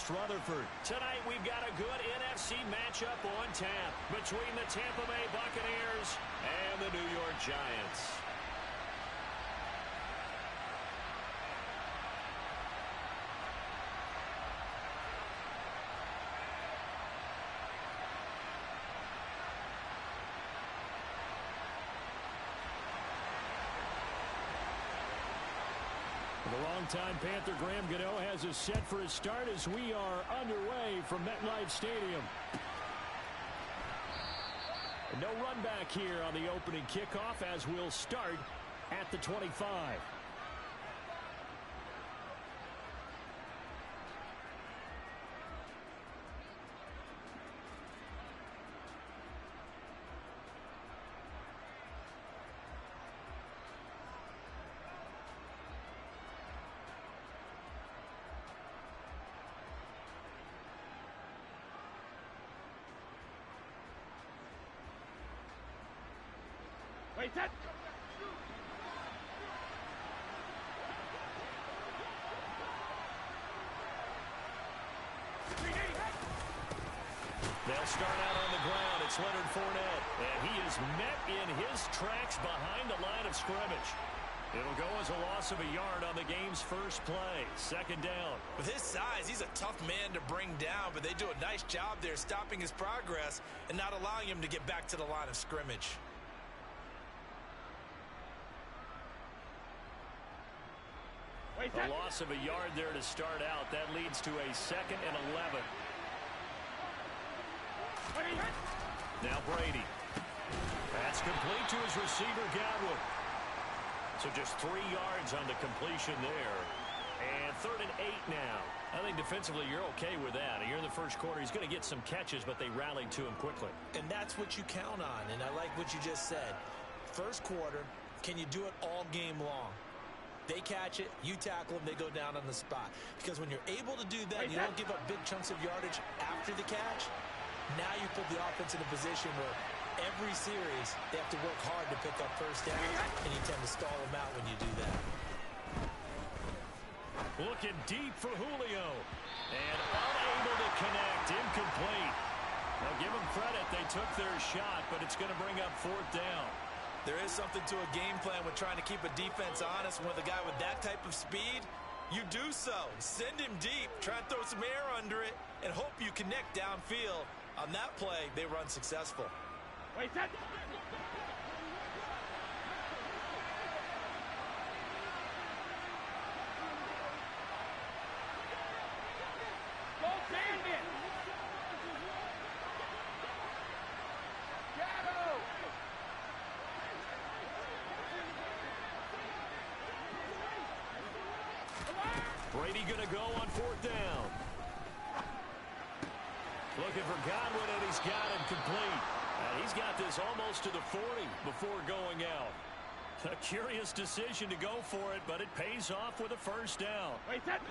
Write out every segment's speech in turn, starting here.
West Rutherford. Tonight we've got a good NFC matchup on tap between the Tampa Bay Buccaneers and the New York Giants. The longtime Panther Graham Gano has us set for his start as we are underway from MetLife Stadium. No run back here on the opening kickoff as we'll start at the 25. Wait, that. They'll start out on the ground. It's Leonard Fournette, and he is met in his tracks behind the line of scrimmage. It'll go as a loss of a yard on the game's first play. Second down. With his size, he's a tough man to bring down, but they do a nice job there stopping his progress and not allowing him to get back to the line of scrimmage. A loss of a yard there to start out. That leads to a 2nd and 11. Now Brady. That's complete to his receiver, Godwin. So just 3 yards on the completion there. And 3rd and 8 now. I think defensively you're okay with that. Here in the first quarter, he's going to get some catches, but they rallied to him quickly. And that's what you count on, and I like what you just said. First quarter, can you do it all game long? They catch it, you tackle them, they go down on the spot. Because when you're able to do that, you don't give up big chunks of yardage after the catch. Now you put the offense in a position where every series they have to work hard to pick up first down, and you tend to stall them out when you do that. Looking deep for Julio. And unable to connect, incomplete. Now give them credit, they took their shot, but it's going to bring up 4th down. There is something to a game plan with trying to keep a defense honest. With a guy with that type of speed, you do so. Send him deep, try and throw some air under it, and hope you connect downfield. On that play, they run successful. Wait, that. Go Bandit! Brady going to go on 4th down. Looking for Godwin, and he's got it complete. He's got this almost to the 40 before going out. A curious decision to go for it, but it pays off with a first down. Wait, that.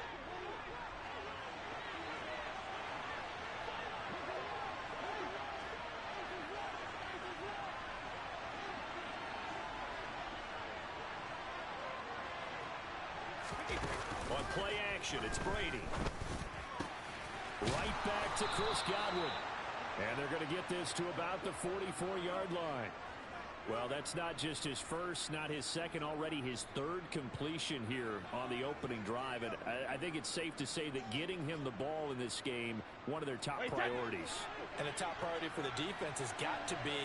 On play action, it's Brady. Right back to Chris Godwin. And they're going to get this to about the 44-yard line. Well, that's not just his first, not his second, already his 3rd completion here on the opening drive. And I think it's safe to say that getting him the ball in this game, one of their top priorities. And a top priority for the defense has got to be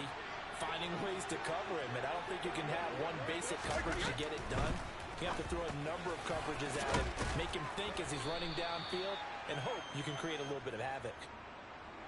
finding ways to cover him. And I don't think you can have one basic coverage to get it done. You have to throw a number of coverages at him, make him think as he's running downfield, and hope you can create a little bit of havoc.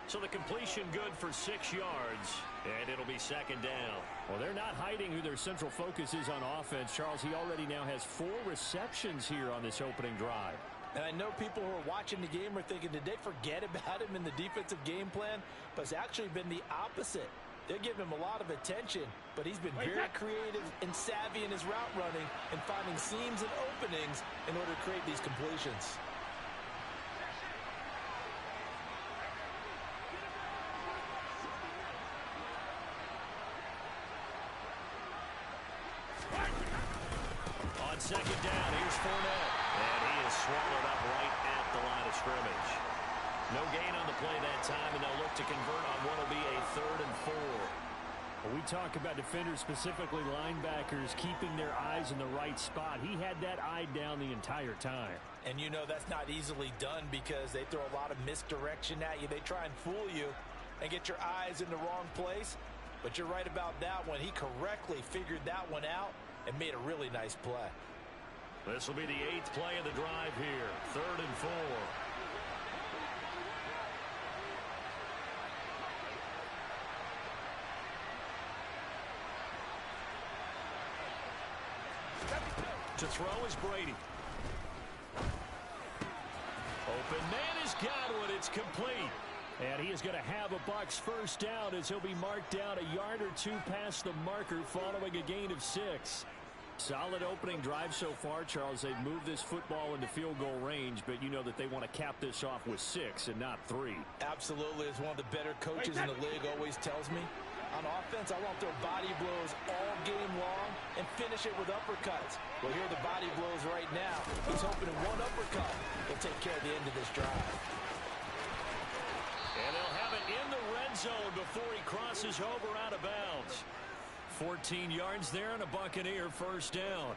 So the completion good for 6 yards, and it'll be 2nd down. Well, they're not hiding who their central focus is on offense. Charles, he already now has 4 receptions here on this opening drive. And I know people who are watching the game are thinking, did they forget about him in the defensive game plan? But it's actually been the opposite. They're giving him a lot of attention, but he's been very creative and savvy in his route running and finding seams and openings in order to create these completions. On 2nd down, here's Fournette. And he is swallowed up right at the line of scrimmage. No gain on the play that time, and they'll look to convert on what will be a 3rd and 4. When we talk about defenders, specifically linebackers, keeping their eyes in the right spot. He had that eye down the entire time. And you know that's not easily done because they throw a lot of misdirection at you. They try and fool you and get your eyes in the wrong place. But you're right about that one. He correctly figured that one out and made a really nice play. This will be the 8th play of the drive here. 3rd and 4. To throw is Brady. Open man is Godwin. It's complete. And he is going to have a Bucs first down as he'll be marked down a yard or two past the marker following a gain of 6. Solid opening drive so far, Charles. They've moved this football into field goal range, but you know that they want to cap this off with 6 and not 3. Absolutely. As one of the better coaches in the league always tells me, on offense, I want to throw body blows all game long and finish it with uppercuts. Well, here are the body blows right now. He's hoping in one uppercut will take care of the end of this drive. And they'll have it in the red zone before he crosses over out of bounds. 14 yards there and a Buccaneer first down.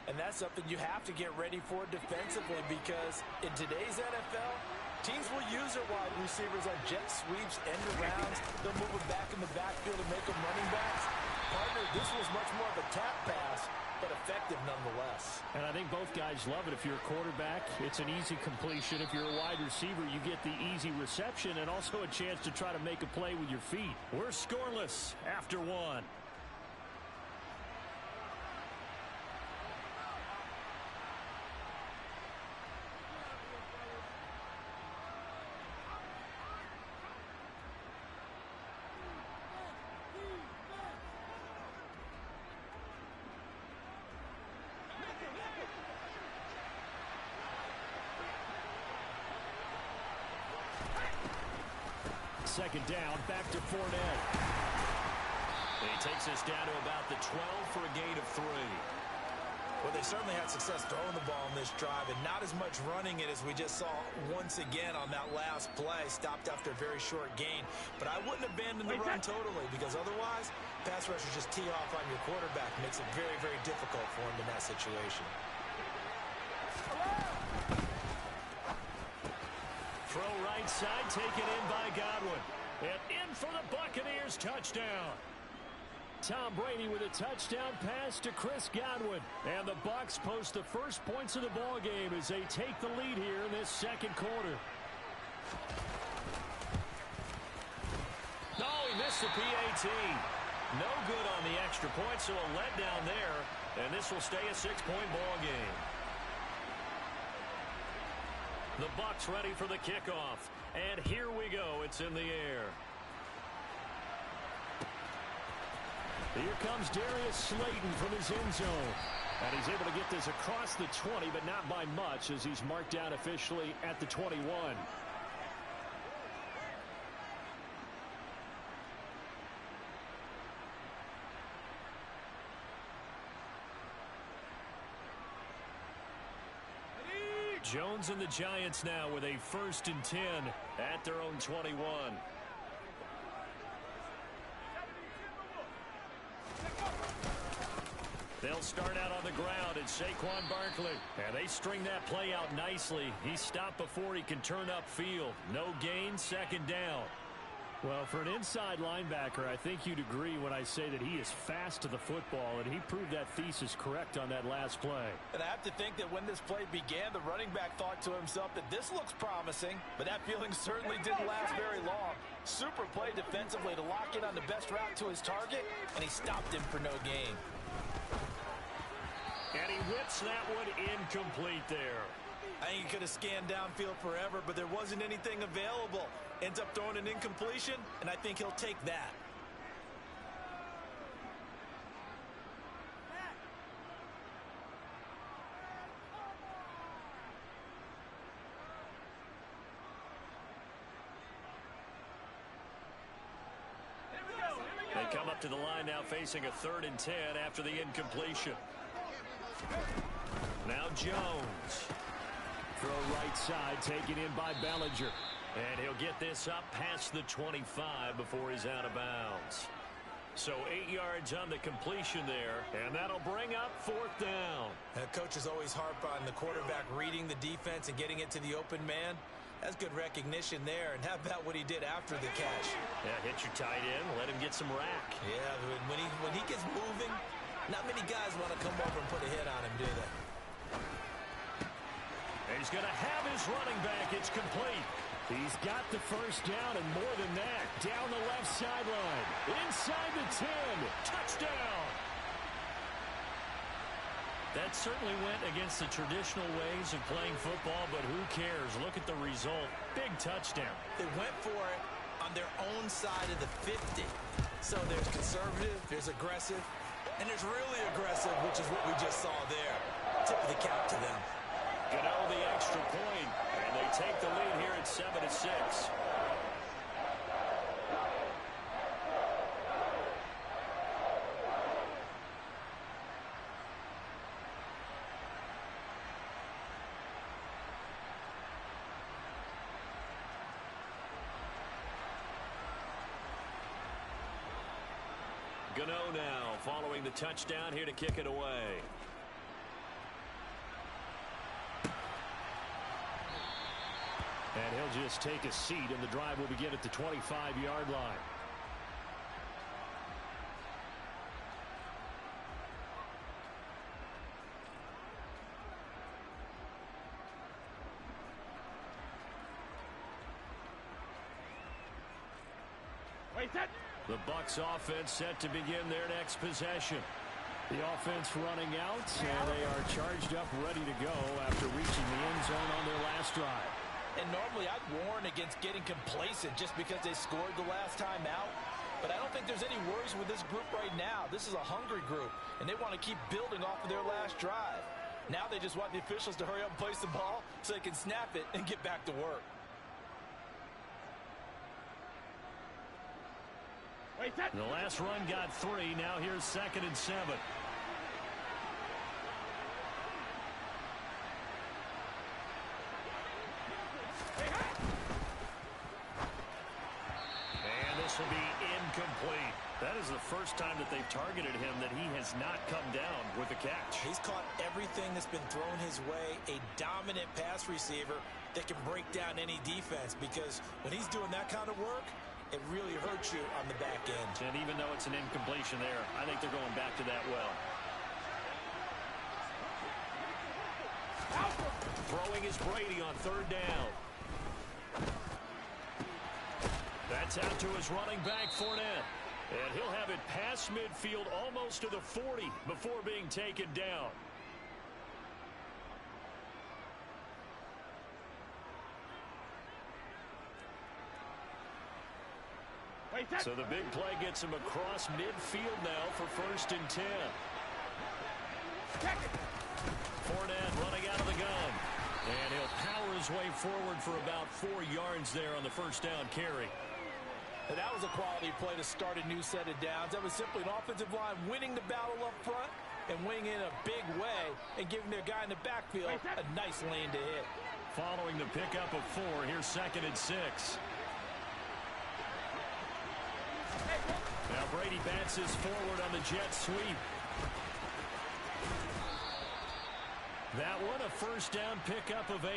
And that's something you have to get ready for defensively because in today's NFL, teams will use their wide receivers on jet sweeps, end arounds. They'll move them back in the backfield and make them running backs. Partner, this was much more of a tap pass, but effective nonetheless. And I think both guys love it. If you're a quarterback, it's an easy completion. If you're a wide receiver, you get the easy reception and also a chance to try to make a play with your feet. We're scoreless after 1. Second down, back to Fournette. He takes us down to about the 12 for a gain of 3. Well, they certainly had success throwing the ball in this drive and not as much running it as we just saw once again on that last play. Stopped after a very short gain. But I wouldn't abandon the run totally because otherwise, pass rushers just tee off on your quarterback. Makes it very, very difficult for him in that situation. Throw right side, taken in by Godwin. And in for the Buccaneers, touchdown. Tom Brady with a touchdown pass to Chris Godwin. And the Bucs post the first points of the ball game as they take the lead here in this second quarter. Oh, he missed the PAT. No good on the extra point, so a letdown there. And this will stay a 6-point ball game. The Bucs ready for the kickoff. And here we go. It's in the air. Here comes Darius Slayton from his end zone. And he's able to get this across the 20, but not by much as he's marked down officially at the 21. Jones and the Giants now with a 1st and 10 at their own 21. They'll start out on the ground. It's Saquon Barkley. And they string that play out nicely. He's stopped before he can turn upfield. No gain, 2nd down. Well, for an inside linebacker, I think you'd agree when I say that he is fast to the football, and he proved that thesis correct on that last play. And I have to think that when this play began, the running back thought to himself that this looks promising, but that feeling certainly didn't last very long. Super play defensively to lock in on the best route to his target, and he stopped him for no gain. And he whips that one incomplete there. I think he could have scanned downfield forever, but there wasn't anything available. Ends up throwing an incompletion, and I think he'll take that. They come up to the line now facing a 3rd and 10 after the incompletion. Now Jones. Throw right side, taken in by Bellinger. And he'll get this up past the 25 before he's out of bounds. So 8 yards on the completion there, and that'll bring up 4th down. Coaches always harp on the quarterback reading the defense and getting it to the open man. That's good recognition there. And how about what he did after the catch? Yeah, hit your tight end, let him get some rack. Yeah, when he gets moving, not many guys want to come over and put a hit on him, do they? He's going to have his running back. It's complete. He's got the first down, and more than that, down the left sideline, inside the 10, touchdown. That certainly went against the traditional ways of playing football, but who cares? Look at the result. Big touchdown. They went for it on their own side of the 50. So there's conservative, there's aggressive, and there's really aggressive, which is what we just saw there. Tip of the cap to them. Gano the extra point, and they take the lead here at 7-6. Gano now following the touchdown here to kick it away. And he'll just take a seat, and the drive will begin at the 25-yard line. The Bucs offense set to begin their next possession. The offense running out, and they are charged up, ready to go after reaching the end zone on their last drive. And normally I'd warn against getting complacent just because they scored the last time out. But I don't think there's any worries with this group right now. This is a hungry group, and they want to keep building off of their last drive. Now they just want the officials to hurry up and place the ball so they can snap it and get back to work. The last run got 3. Now here's 2nd and 7. And this will be incomplete. That is the first time that they've targeted him that he has not come down with a catch. He's caught everything that's been thrown his way. A dominant pass receiver that can break down any defense, because when he's doing that kind of work, it really hurts you on the back end. And even though it's an incompletion there, I think they're going back to that well. Throwing is Brady on 3rd down. That's out to his running back, Fournette. And he'll have it past midfield almost to the 40 before being taken down. So the big play gets him across midfield now for 1st and 10. Fournette running out of the gun. And he'll power his way forward for about 4 yards there on the 1st down carry. And that was a quality play to start a new set of downs. That was simply an offensive line winning the battle up front and winning in a big way and giving their guy in the backfield a nice lane to hit. Following the pickup of 4, here's 2nd and 6. Now Brady bats his forward on the jet sweep. That one a 1st down pickup of 8.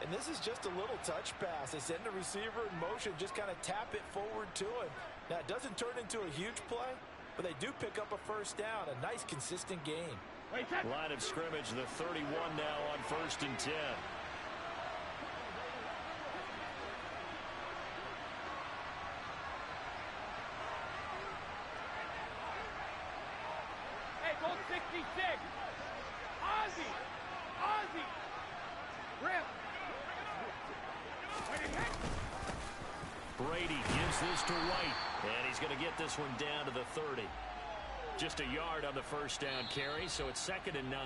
And this is just a little touch pass. They send the receiver in motion, just kind of tap it forward to him. Now, it doesn't turn into a huge play, but they do pick up a 1st down. A nice, consistent game. Line of scrimmage, the 31 now on 1st and 10. Hey, goal 66. Ozzy. Rip. Brady gives this to White, and he's going to get this one down to the 30. Just a yard on the 1st down carry, so it's 2nd and 9.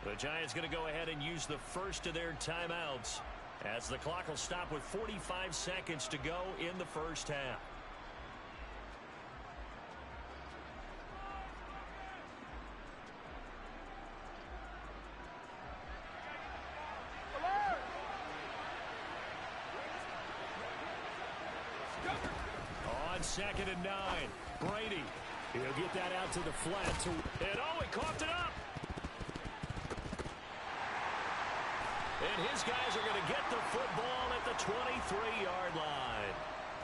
The Giants going to go ahead and use the first of their timeouts as the clock will stop with 45 seconds to go in the 1st half. on 2nd and 9. Brady. He'll get that out to the flat. And oh, he coughed it up. And his guys are going to get the football at the 23-yard line.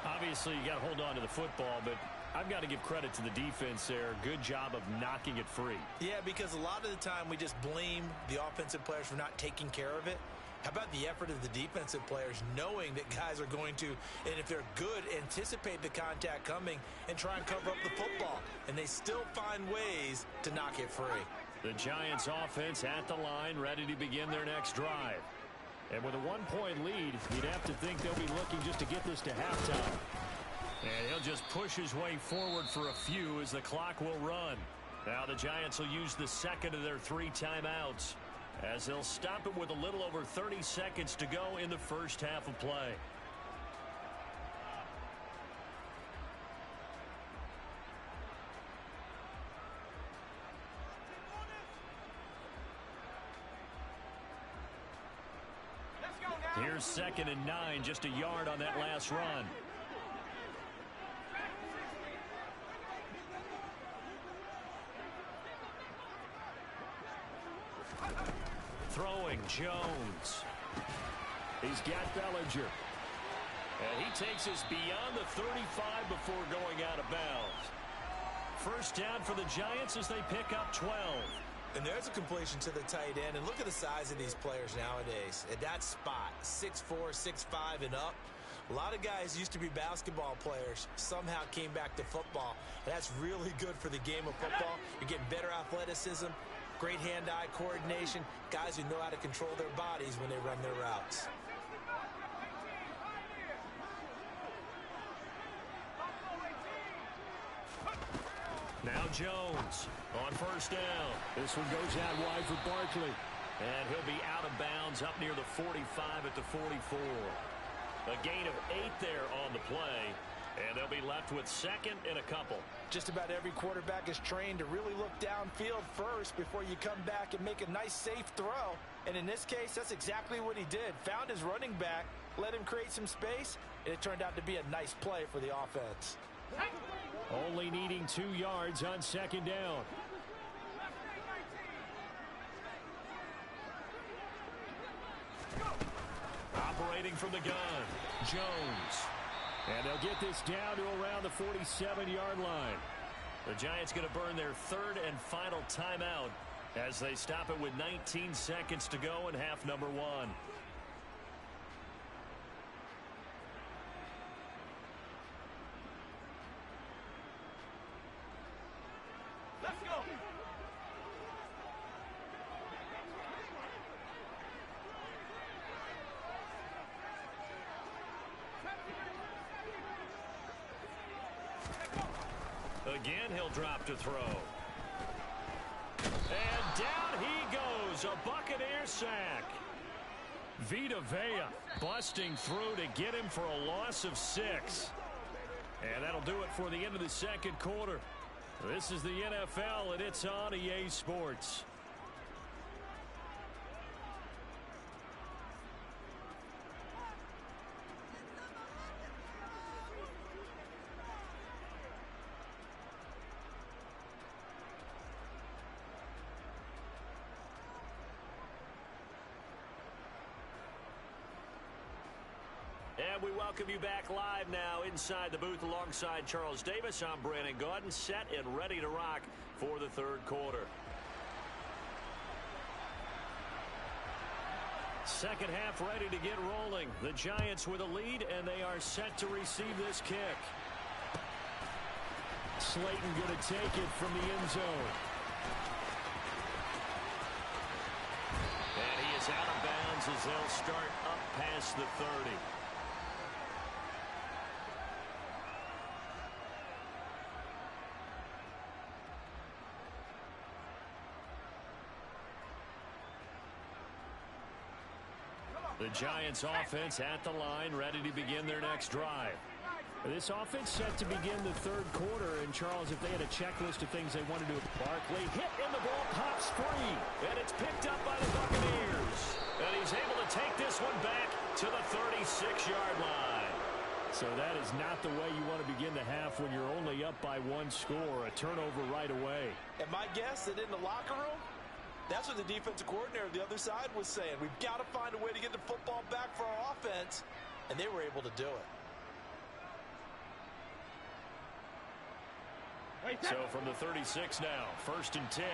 Obviously, you got to hold on to the football, but I've got to give credit to the defense there. Good job of knocking it free. Yeah, because a lot of the time we just blame the offensive players for not taking care of it. How about the effort of the defensive players knowing that guys are going to, and if they're good, anticipate the contact coming and try and cover up the football. And they still find ways to knock it free. The Giants offense at the line, ready to begin their next drive. And with a 1-point lead, you'd have to think they'll be looking just to get this to halftime. And he'll just push his way forward for a few as the clock will run. Now the Giants will use the second of their 3 timeouts, as they'll stop it with a little over 30 seconds to go in the first half of play. Here's 2nd and 9, just a yard on that last run. Throwing, Jones. He's got Bellinger. And he takes us beyond the 35 before going out of bounds. First down for the Giants as they pick up 12. And there's a completion to the tight end. And look at the size of these players nowadays. At that spot, 6'4", 6'5", and up. A lot of guys used to be basketball players, somehow came back to football. And that's really good for the game of football. You're getting better athleticism, great hand-eye coordination, guys who know how to control their bodies when they run their routes. Now Jones on first down. This one goes out wide for Barkley. And he'll be out of bounds up near the 45 at the 44. A gain of 8 there on the play. And they'll be left with 2nd and a couple. Just about every quarterback is trained to really look downfield first before you come back and make a nice, safe throw. And in this case, that's exactly what he did. Found his running back, let him create some space, and it turned out to be a nice play for the offense. Only needing 2 yards on 2nd down. Operating from the gun, Jones. And they'll get this down to around the 47-yard line. The Giants going to burn their 3rd and final timeout as they stop it with 19 seconds to go in half number 1. Let's go. Again, he'll drop to throw. And down he goes, a Buccaneer sack. Vita Vea busting through to get him for a loss of 6. And that'll do it for the end of the 2nd quarter. This is the NFL, and it's on EA Sports. And we welcome you back live now inside the booth alongside Charles Davis. I'm Brandon Gaudin, set and ready to rock for the 3rd quarter. Second half ready to get rolling. The Giants with a lead, and they are set to receive this kick. Slayton going to take it from the end zone. And he is out of bounds as they'll start up past the 30. The Giants offense at the line, ready to begin their next drive. This offense set to begin the 3rd quarter. And, Charles, if they had a checklist of things they wanted to do, Barkley hit and the ball pops free. And it's picked up by the Buccaneers. And he's able to take this one back to the 36-yard line. So that is not the way you want to begin the half when you're only up by one score. A turnover right away. And my guess that in the locker room, that's what the defensive coordinator of the other side was saying. We've got to find a way to get the football back for our offense. And they were able to do it. So from the 36 now, 1st and 10.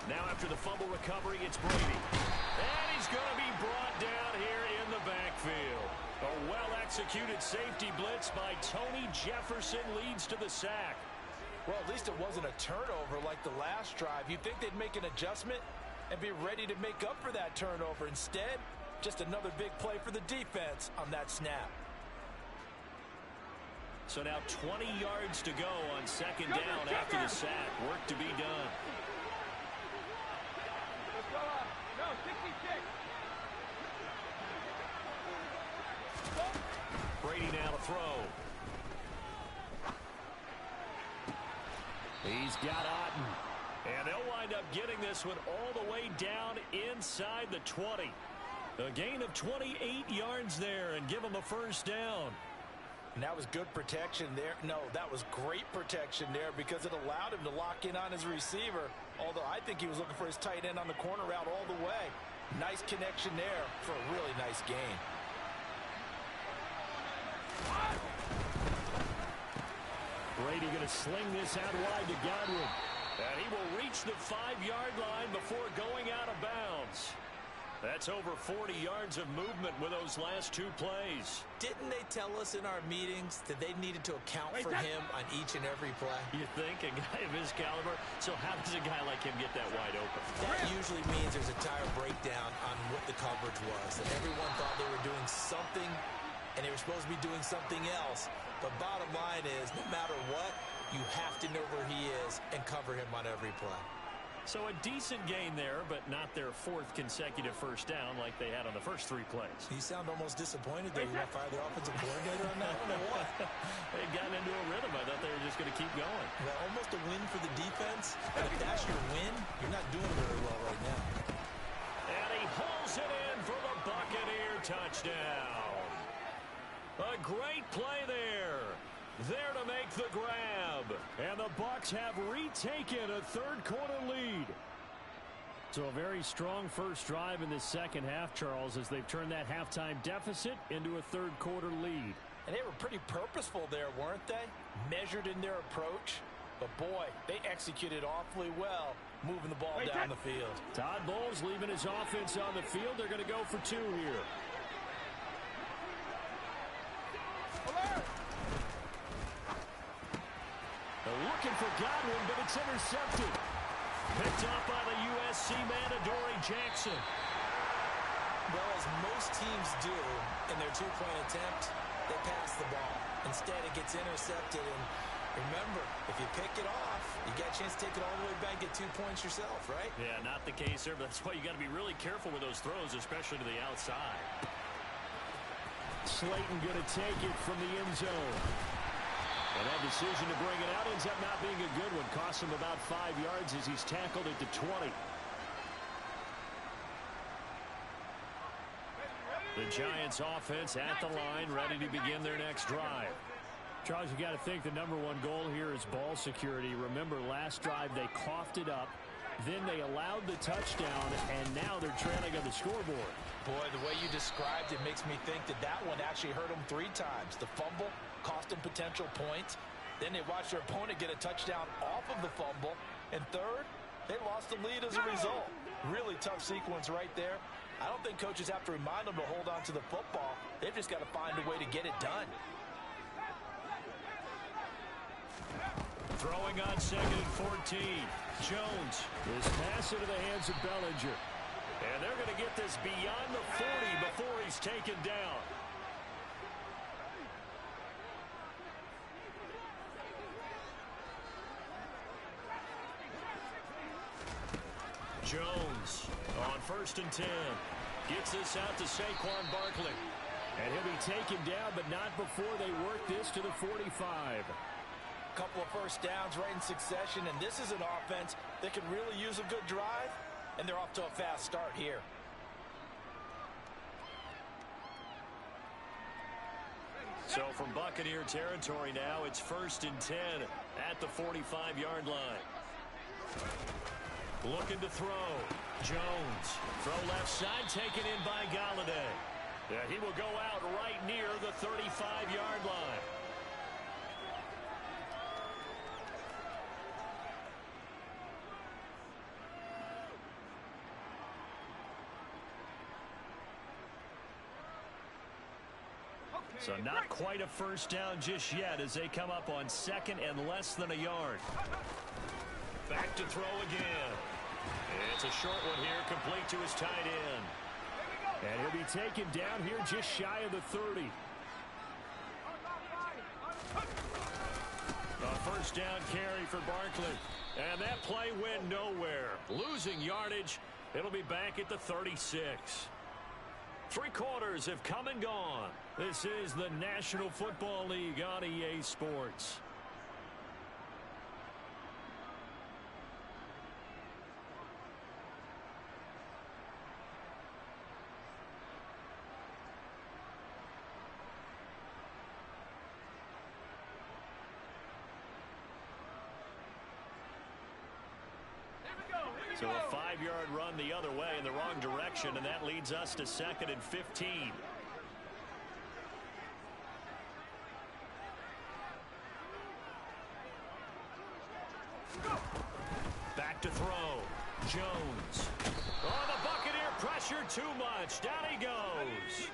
Now after the fumble recovery, it's Brady. And he's going to be brought down here in the backfield. A well-executed safety blitz by Tony Jefferson leads to the sack. Well, at least it wasn't a turnover like the last drive. You'd think they'd make an adjustment and be ready to make up for that turnover. Instead, just another big play for the defense on that snap. So now 20 yards to go on 2nd down after the sack. Work to be done. No, 66. Brady now to throw. He's got Otten. And they'll wind up getting this one all the way down inside the 20. A gain of 28 yards there and give him a 1st down. And that was good protection there. No, that was great protection there because it allowed him to lock in on his receiver. Although I think he was looking for his tight end on the corner route all the way. Nice connection there for a really nice gain. Brady going to sling this out wide to Godwin. And he will reach the 5-yard line before going out of bounds. That's over 40 yards of movement with those last 2 plays. Didn't they tell us in our meetings that they needed to account for him on each and every play? You think? A guy of his caliber? So how does a guy like him get that wide open? That usually means there's a tire breakdown on what the coverage was. And everyone thought they were doing something, and they were supposed to be doing something else. But bottom line is, no matter what, you have to know where he is and cover him on every play. So a decent gain there, but not their 4th consecutive 1st down like they had on the first 3 plays. You sound almost disappointed that you got to fire the offensive coordinator on that one or what? They got into a rhythm. I thought they were just going to keep going. Well, almost a win for the defense. And if that's your win, you're not doing very well right now. And he hauls it in for the Buccaneer touchdown. A great play there. There to make the grab. And the Bucs have retaken a 3rd quarter lead. So a very strong first drive in the 2nd half, Charles, as they've turned that halftime deficit into a 3rd quarter lead. And they were pretty purposeful there, weren't they? Measured in their approach. But boy, they executed awfully well, moving the ball down the field. Todd Bowles leaving his offense on the field. They're going to go for 2 here. Looking for Godwin, but it's intercepted. Picked up by the USC man, Adoree Jackson. Well, as most teams do in their 2-point attempt, they pass the ball. Instead, it gets intercepted. And remember, if you pick it off, you got a chance to take it all the way back, get 2 points yourself, right? Yeah, not the case there, but that's why you got to be really careful with those throws, especially to the outside. Slayton going to take it from the end zone. And that decision to bring it out ends up not being a good one. Costs him about 5 yards as he's tackled at the 20. The Giants offense at the line, ready to begin their next drive. Charles, you got to think the #1 goal here is ball security. Remember, last drive they coughed it up. Then they allowed the touchdown, and now they're trailing on the scoreboard. Boy, the way you described it makes me think that that one actually hurt them 3 times. The fumble cost them potential points. Then they watched their opponent get a touchdown off of the fumble. And third, they lost the lead as a result. Really tough sequence right there. I don't think coaches have to remind them to hold on to the football. They've just got to find a way to get it done. Throwing on 2nd and 14. Jones. This pass into the hands of Bellinger. And they're going to get this beyond the 40 before he's taken down. Jones on 1st and 10. Gets this out to Saquon Barkley. And he'll be taken down, but not before they work this to the 45. Couple of first downs right in succession, and this is an offense that can really use a good drive, and they're off to a fast start here. So from Buccaneer territory now, it's 1st and 10 at the 45-yard line. Looking to throw. Jones. Throw left side, taken in by Galladay. Yeah, he will go out right near the 35-yard line. So not quite a first down just yet as they come up on 2nd and less than a yard. Back to throw again. It's a short one here, complete to his tight end. And he'll be taken down here just shy of the 30. A first down carry for Barkley. And that play went nowhere. Losing yardage. It'll be back at the 36. 3 quarters have come and gone. This is the National Football League on EA Sports. So a 5-yard run the other way in the wrong direction, and that leads us to 2nd and 15. Back to throw. Jones. Oh, the Buccaneer pressure too much. Down he goes.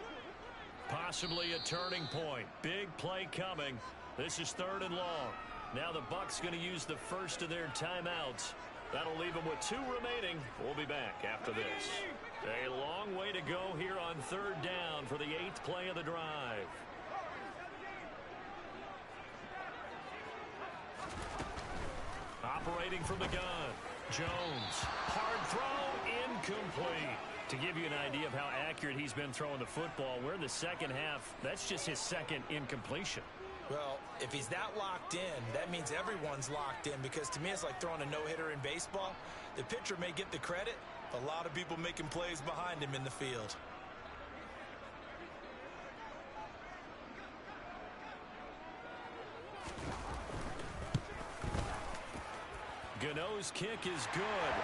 Possibly a turning point. Big play coming. This is 3rd and long. Now the Bucs going to use the first of their timeouts. That'll leave them with 2 remaining. We'll be back after this. A long way to go here on 3rd down for the 8th play of the drive. Operating from the gun. Jones. Hard throw. Incomplete. To give you an idea of how accurate he's been throwing the football, we're in the second half. That's just his 2nd incompletion. Well, if he's that locked in, that means everyone's locked in, because to me it's like throwing a no-hitter in baseball. The pitcher may get the credit, a lot of people making plays behind him in the field. Gano's kick is good.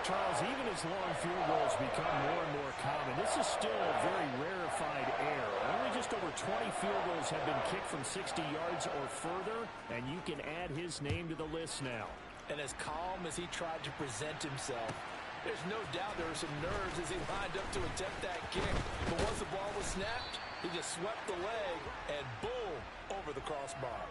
Charles, even as long field goals become more and more common, this is still a very rarefied air. Only just over 20 field goals have been kicked from 60 yards or further, and you can add his name to the list now. And as calm as he tried to present himself, there's no doubt there were some nerves as he lined up to attempt that kick. But once the ball was snapped, he just swept the leg and boom, over the crossbar.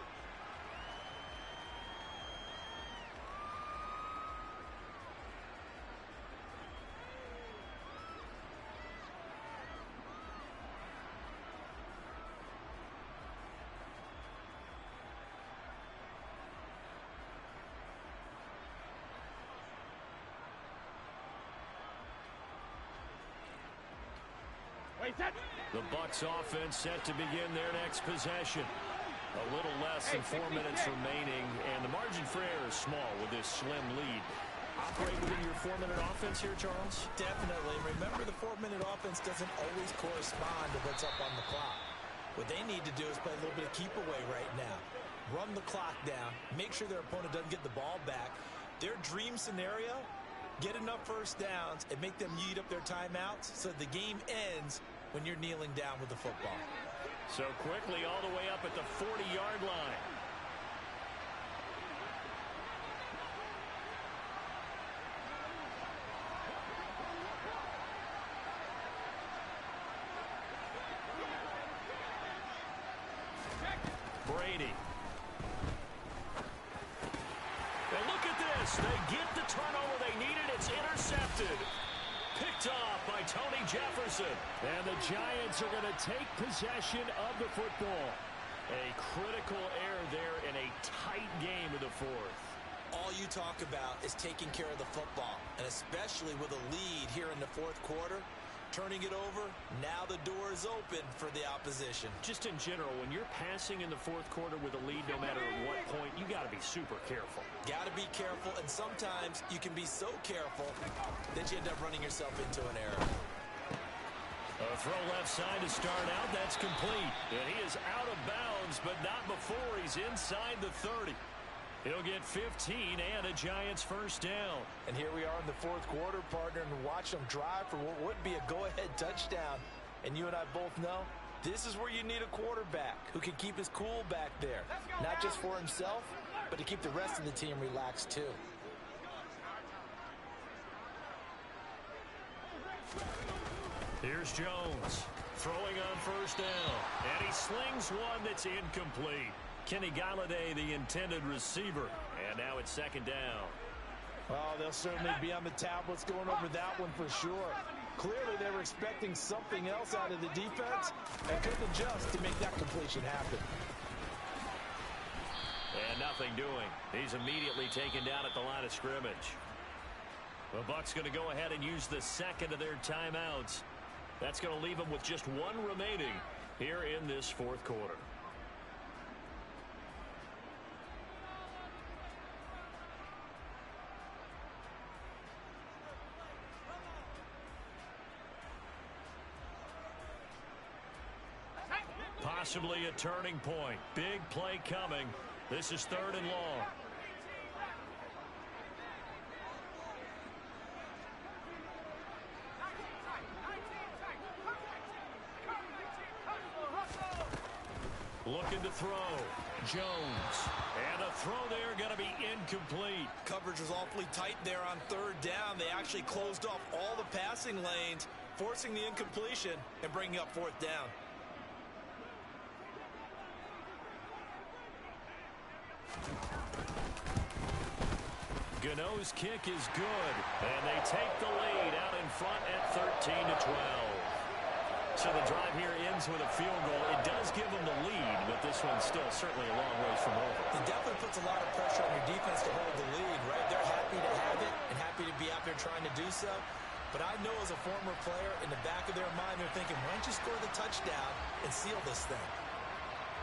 The Bucs offense set to begin their next possession. A little less than 4 minutes remaining, and the margin for error is small with this slim lead. Operate within your 4-minute offense here, Charles? Definitely. Remember, the 4-minute offense doesn't always correspond to what's up on the clock. What they need to do is play a little bit of keep away right now. Run the clock down. Make sure their opponent doesn't get the ball back. Their dream scenario, get enough first downs and make them eat up their timeouts so the game ends when you're kneeling down with the football. So quickly all the way up at the 40-yard line. Brady. And look at this. They get the turnover they needed. It's intercepted. Picked off by Tony Jefferson. And the Giants are going to take possession of the football. A critical error there in a tight game in the 4th. All you talk about is taking care of the football, and especially with a lead here in the 4th quarter. Turning it over, now the door is open for the opposition. Just in general, when you're passing in the 4th quarter with a lead, no matter at what point, you got to be super careful. Got to be careful, and sometimes you can be so careful that you end up running yourself into an error. A throw left side to start out. That's complete. And he is out of bounds, but not before he's inside the 30. He'll get 15 and a Giants first down. And here we are in the fourth quarter, partner, and watch them drive for what would be a go-ahead touchdown. And you and I both know this is where you need a quarterback who can keep his cool back there. Not just for himself, but to keep the rest of the team relaxed too. Here's Jones throwing on first down. And he slings one that's incomplete. Kenny Galladay, the intended receiver. And now it's second down. Oh, they'll certainly be on the tablets going over that one for sure. Clearly they were expecting something else out of the defense and couldn't adjust to make that completion happen. And nothing doing. He's immediately taken down at the line of scrimmage. The Bucs going to go ahead and use the second of their timeouts. That's going to leave them with just one remaining here in this fourth quarter. Possibly a turning point. Big play coming. This is third and long. Looking to throw. Jones. And a throw there going to be incomplete. Coverage was awfully tight there on third down. They actually closed off all the passing lanes, forcing the incompletion and bringing up fourth down. Gano's kick is good, and they take the lead out in front at 13-12. So the drive here ends with a field goal. It does give them the lead, but this one's still certainly a long ways from over. It definitely puts a lot of pressure on your defense to hold the lead, right? They're happy to have it and happy to be out there trying to do so. But I know as a former player, in the back of their mind, they're thinking, why don't you score the touchdown and seal this thing?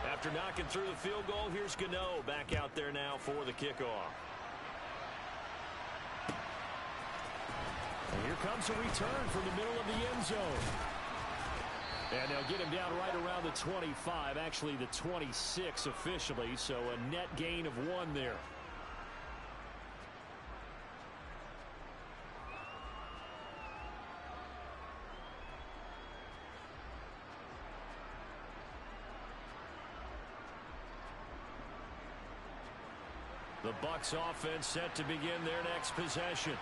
After knocking through the field goal, here's Gano back out there now for the kickoff. And here comes a return from the middle of the end zone. And they'll get him down right around the 25, actually the 26 officially, so a net gain of 1 there. The Bucs offense set to begin their next possession.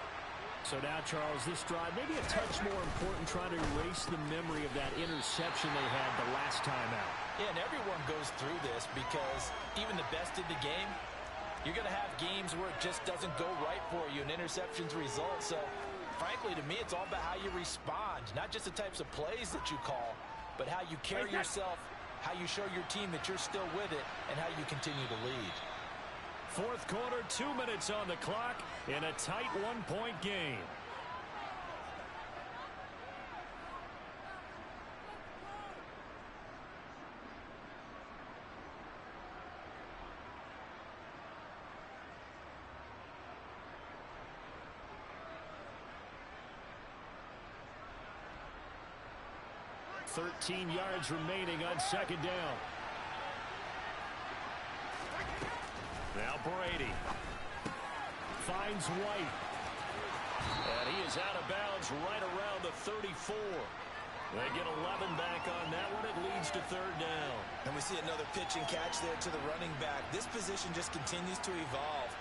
So now, Charles, this drive maybe a touch more important, trying to erase the memory of that interception they had the last time out. Yeah, and everyone goes through this because even the best in the game, you're going to have games where it just doesn't go right for you, and interceptions result. So, frankly, to me, it's all about how you respond, not just the types of plays that you call, but how you carry yourself, how you show your team that you're still with it, and how you continue to lead. Fourth quarter, 2 minutes on the clock in a tight one-point game. $13 yards remaining on second down. Now Brady finds White. And he is out of bounds right around the 34. They get 11 back on that one. It leads to third down. And we see another pitch and catch there to the running back. This position just continues to evolve.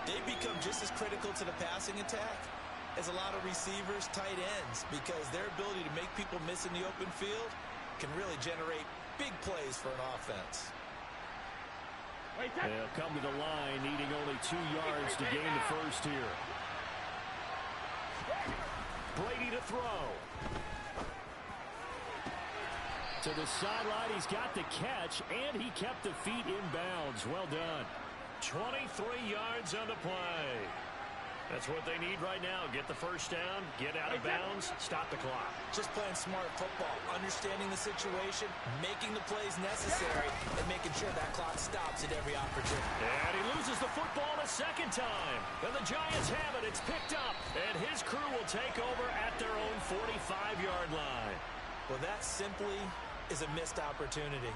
They become just as critical to the passing attack as a lot of receivers, tight ends, because their ability to make people miss in the open field can really generate big plays for an offense. They'll come to the line, needing only 2 yards to gain the first here. Brady to throw. To the sideline, he's got the catch, and he kept the feet in bounds. Well done. 23 yards on the play. That's what they need right now. Get the first down, get out of bounds, stop the clock. Just playing smart football, understanding the situation, making the plays necessary, and making sure that clock stops at every opportunity. And he loses the football a second time. And the Giants have it. It's picked up. And his crew will take over at their own 45-yard line. Well, that simply is a missed opportunity.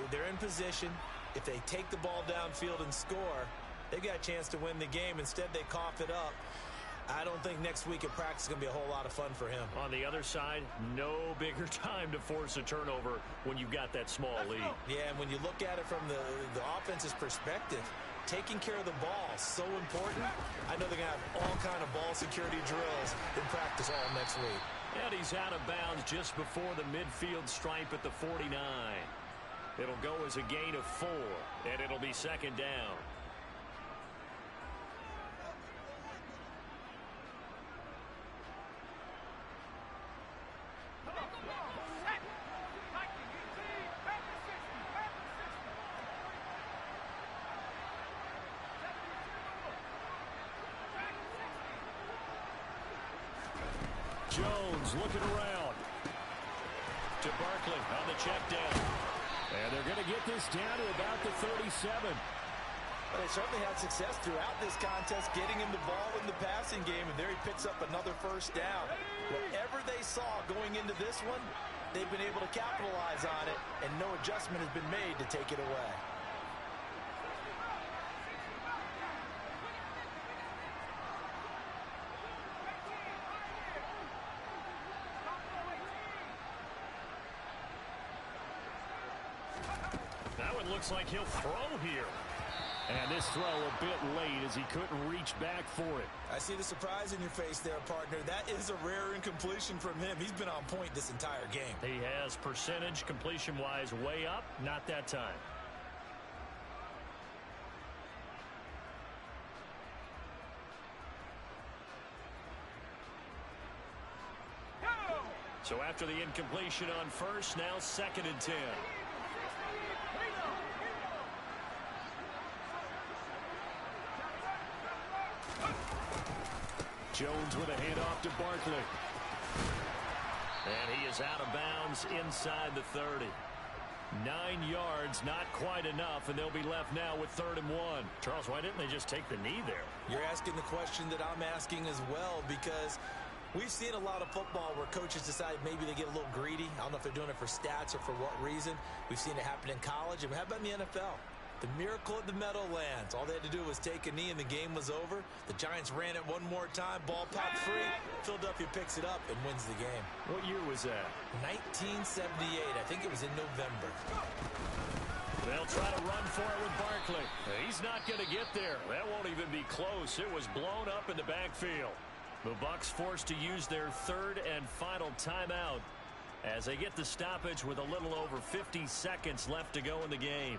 They're in position. If they take the ball downfield and score, they've got a chance to win the game. Instead, they cough it up. I don't think next week at practice is going to be a whole lot of fun for him. On the other side, no bigger time to force a turnover when you've got that small lead. Yeah, and when you look at it from the offense's perspective, taking care of the ball is so important. I know they're going to have all kind of ball security drills in practice all next week. And he's out of bounds just before the midfield stripe at the 49. It'll go as a gain of 4, and it'll be second down. Jones looking around to Barkley on the check down. And they're going to get this down to about the 37. But they certainly had success throughout this contest getting him the ball in the passing game, and there he picks up another first down. Whatever they saw going into this one, they've been able to capitalize on it, and no adjustment has been made to take it away. That one looks like he'll throw here. And this throw a bit late as he couldn't reach back for it. I see the surprise in your face there, partner. That is a rare incompletion from him. He's been on point this entire game. He has percentage completion-wise way up, not that time. So after the incompletion on first, now 2nd and 10. Jones with a handoff to Barkley. And he is out of bounds inside the 30. 9 yards, not quite enough, and they'll be left now with 3rd and 1. Charles, why didn't they just take the knee there? You're asking the question that I'm asking as well, because we've seen a lot of football where coaches decide maybe they get a little greedy. I don't know if they're doing it for stats or for what reason. We've seen it happen in college, and how about in the NFL? The miracle of the Meadowlands. All they had to do was take a knee and the game was over. The Giants ran it one more time. Ball popped free. Philadelphia picks it up and wins the game. What year was that? 1978. I think it was in November. They'll try to run for it with Barkley. He's not going to get there. That won't even be close. It was blown up in the backfield. The Bucs forced to use their 3rd and final timeout as they get the stoppage with a little over 50 seconds left to go in the game.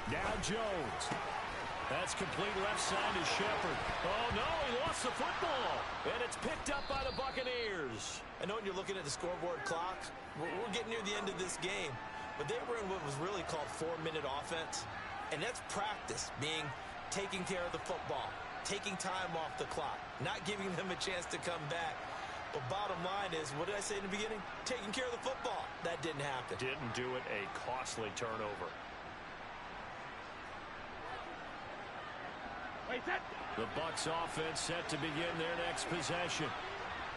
Now Jones. That's complete left side to Shepard. Oh, no, he lost the football. And it's picked up by the Buccaneers. I know when you're looking at the scoreboard clock, we're getting near the end of this game. But they were in what was really called 4-minute offense. And that's practice, being taking care of the football, taking time off the clock, not giving them a chance to come back. But bottom line is, what did I say in the beginning? Taking care of the football. That didn't happen. Didn't do it. A costly turnover. The Bucs offense set to begin their next possession.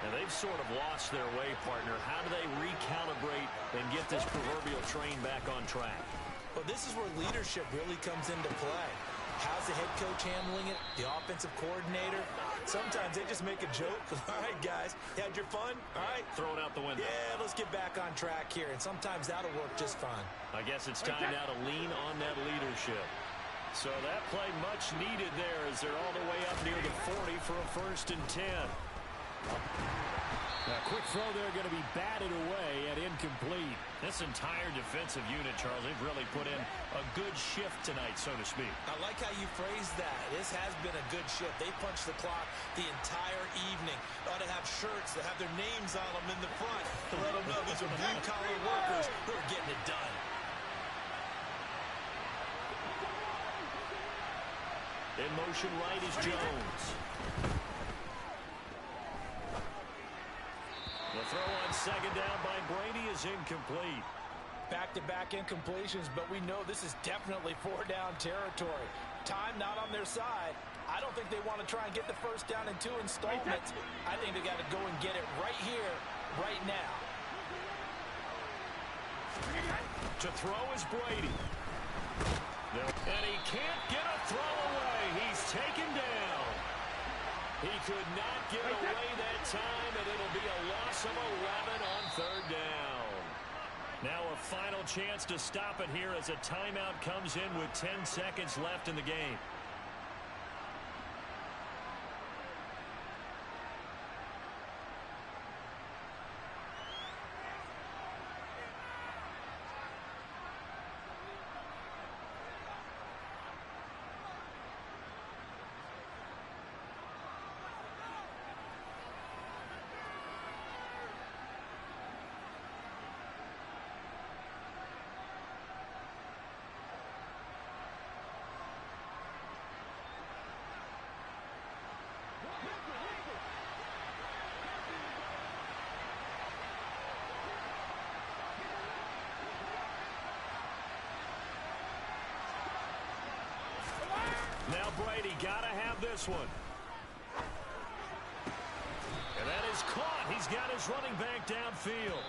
And they've sort of lost their way, partner. How do they recalibrate and get this proverbial train back on track? Well, this is where leadership really comes into play. How's the head coach handling it? The offensive coordinator? Sometimes they just make a joke. All right, guys, you had your fun? All right. Throw it out the window. Yeah, let's get back on track here. And sometimes that'll work just fine. I guess it's time now to lean on that leadership. So that play much needed there as they're all the way up near the 40 for a 1st and 10. A quick throw there going to be batted away and incomplete. This entire defensive unit, Charles, they've really put in a good shift tonight, so to speak. I like how you phrased that. This has been a good shift. They punched the clock the entire evening. Ought to have shirts that have their names on them in the front to let them know these are blue-collar workers who are getting it done. In motion right is Jones. The throw on second down by Brady is incomplete. Back-to-back incompletions, but we know this is definitely four-down territory. Time not on their side. I don't think they want to try and get the first down in 2 installments. I think they got to go and get it right here, right now. To throw is Brady. And he can't get a throw away. He's taken down. He could not get away that time, and it'll be a loss of 11 on third down. Now a final chance to stop it here as a timeout comes in with 10 seconds left in the game. Now Brady got to have this one. And that is caught. He's got his running back downfield.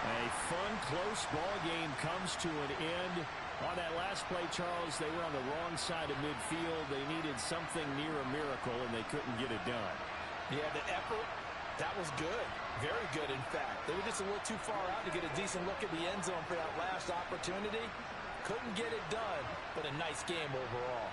A fun, close ball game comes to an end. On that last play, Charles, they were on the wrong side of midfield. They needed something near a miracle, and they couldn't get it done. Yeah, the effort, that was good. Very good, in fact. They were just a little too far out to get a decent look at the end zone for that last opportunity. Couldn't get it done, but a nice game overall.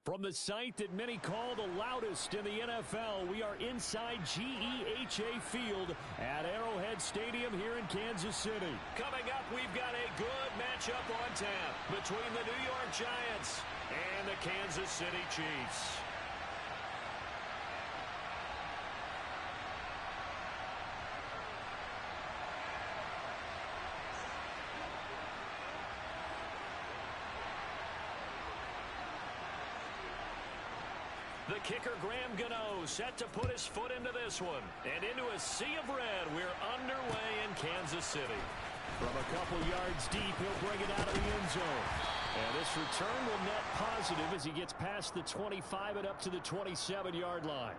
From the site that many call the loudest in the NFL, we are inside GEHA Field at Arrowhead Stadium here in Kansas City. Coming up, we've got a good matchup on tap between the New York Giants and the Kansas City Chiefs. The kicker, Graham Gano, set to put his foot into this one. And into a sea of red, we're underway in Kansas City. From a couple yards deep, he'll bring it out of the end zone. And this return will net positive as he gets past the 25 and up to the 27-yard line.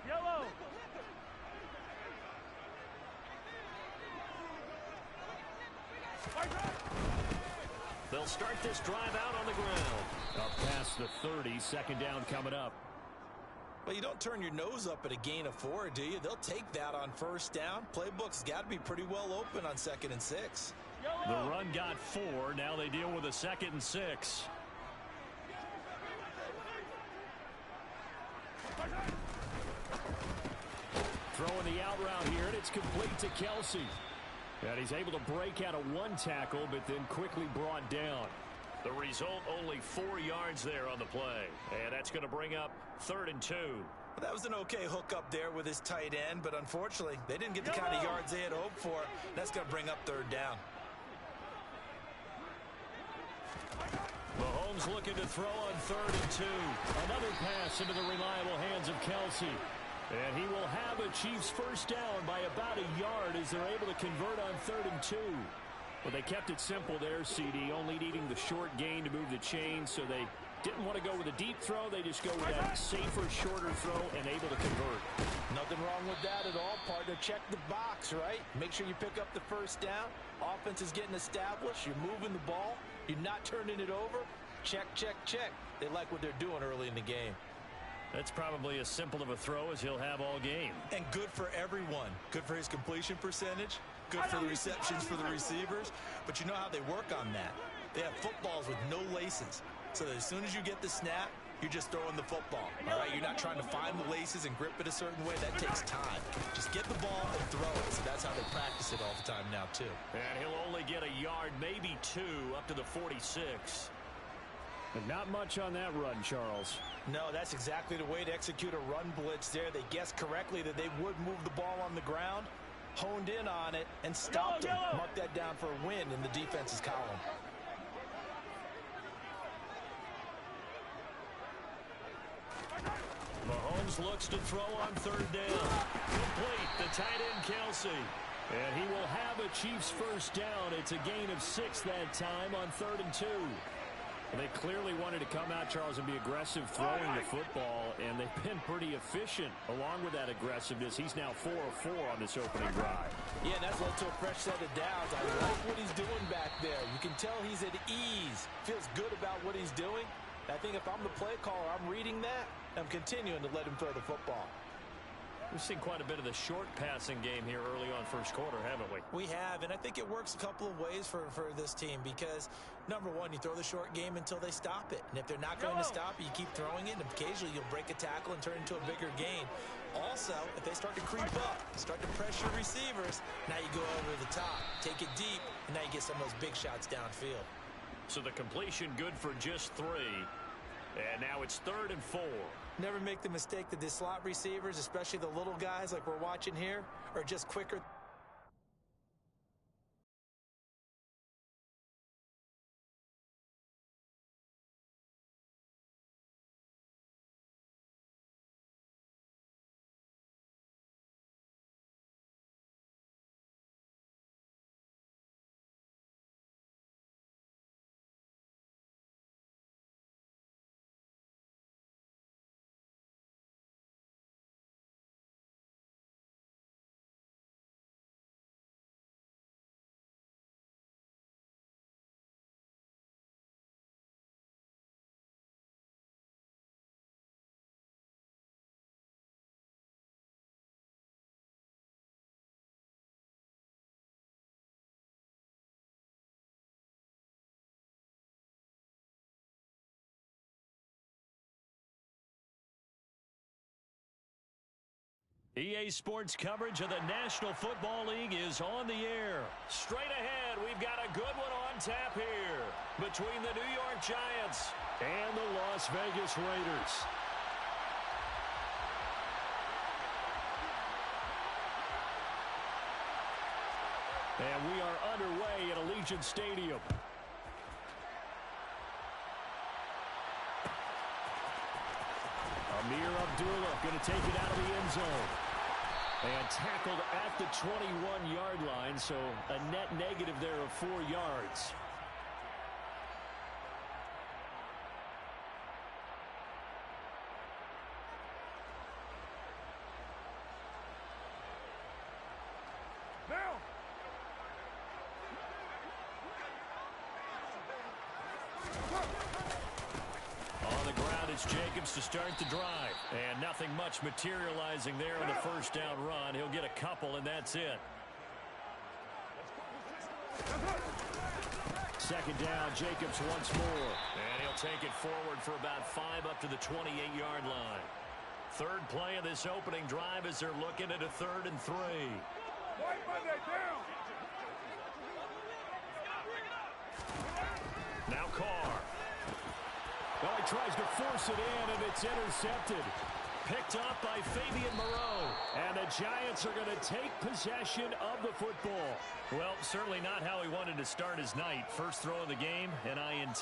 Yellow. They'll start this drive out on the ground. Up past the 30, second down coming up. Well, you don't turn your nose up at a gain of 4, do you? They'll take that on first down. Playbook's got to be pretty well open on 2nd and 6. The run got 4. Now they deal with a 2nd and 6. Throwing the out route here, and it's complete to Kelsey. And he's able to break out of one tackle, but then quickly brought down. The result, only 4 yards there on the play. And that's going to bring up 3rd and 2. Well, that was an okay hook up there with his tight end, but unfortunately, they didn't get the kind of yards they had hoped for. That's going to bring up 3rd down. Mahomes looking to throw on 3rd and 2. Another pass into the reliable hands of Kelsey. And he will have a Chiefs first down by about a yard as they're able to convert on 3rd and 2. Well, they kept it simple there, CD, only needing the short gain to move the chain, so they didn't want to go with a deep throw. They just go with that safer, shorter throw and able to convert. Nothing wrong with that at all, partner. Check the box, right? Make sure you pick up the first down. Offense is getting established. You're moving the ball. You're not turning it over. Check, check, check. They like what they're doing early in the game. That's probably as simple of a throw as he'll have all game. And good for everyone. Good for his completion percentage. Good for the receptions for the receivers. But you know how they work on that. They have footballs with no laces. So that as soon as you get the snap, you're just throwing the football. All right, you're not trying to find the laces and grip it a certain way. That takes time. Just get the ball and throw it. So that's how they practice it all the time now, too. And he'll only get a yard, maybe 2, up to the 46. But not much on that run, Charles. No, that's exactly the way to execute a run blitz there. They guessed correctly that they would move the ball on the ground, honed in on it, and stopped them. Mark that down for a win in the defense's column. Mahomes looks to throw on 3rd down. Complete, the tight end Kelsey. And he will have a Chiefs first down. It's a gain of 6 that time on 3rd and 2. They clearly wanted to come out, Charles, and be aggressive throwing the football, and they've been pretty efficient along with that aggressiveness. He's now 4 of 4 on this opening drive. Yeah, and that's led to a fresh set of downs. I like what he's doing back there. You can tell he's at ease, feels good about what he's doing. I think if I'm the play caller, I'm reading that, I'm continuing to let him throw the football. We've seen quite a bit of the short passing game here early on first quarter, haven't we? We have, and I think it works a couple of ways for this team because, number one, you throw the short game until they stop it. And if they're not going to stop it, you keep throwing it, and occasionally you'll break a tackle and turn it into a bigger gain. Also, if they start to creep up, start to pressure receivers, now you go over the top, take it deep, and now you get some of those big shots downfield. So the completion good for just 3. And now it's 3rd and 4. Never make the mistake that the slot receivers, especially the little guys like we're watching here, are just quicker EA Sports coverage of the National Football League is on the air. Straight ahead, we've got a good one on tap here between the New York Giants and the Las Vegas Raiders. And we are underway at Allegiant Stadium. Amir Abdullah going to take it out of the end zone. And tackled at the 21-yard line, so a net negative there of 4 yards. Jacobs to start the drive. And nothing much materializing there on the first down run. He'll get a couple, and that's it. Second down, Jacobs once more. And he'll take it forward for about 5 up to the 28-yard line. Third play of this opening drive as they're looking at a 3rd and 3. Now Carr. Well, he tries to force it in, and it's intercepted. Picked up by Fabian Moreau. And the Giants are going to take possession of the football. Well, certainly not how he wanted to start his night. First throw of the game, an INT.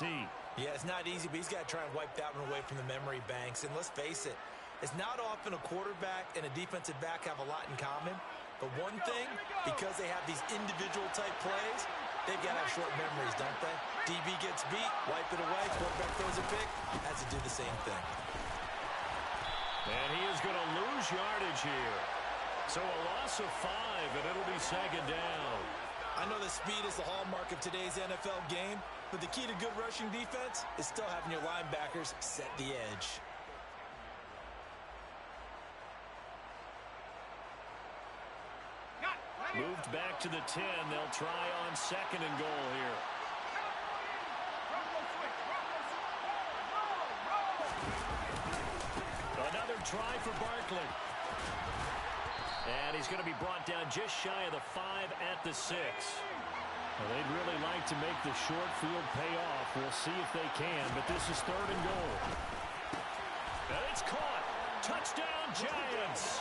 Yeah, it's not easy, but he's got to try and wipe that one away from the memory banks. And let's face it, it's not often a quarterback and a defensive back have a lot in common. But one thing, because they have these individual type plays, they've got to have short memories, don't they? DB gets beat, wipe it away, quarterback throws a pick, has to do the same thing. And he is going to lose yardage here. So a loss of 5, and it'll be second down. I know that speed is the hallmark of today's NFL game, but the key to good rushing defense is still having your linebackers set the edge. Moved back to the 10. They'll try on 2nd and goal here. Another try for Barkley. And he's going to be brought down just shy of the 5 at the 6. Well, they'd really like to make the short field pay off. We'll see if they can, but this is 3rd and goal. And it's caught. Touchdown, Giants.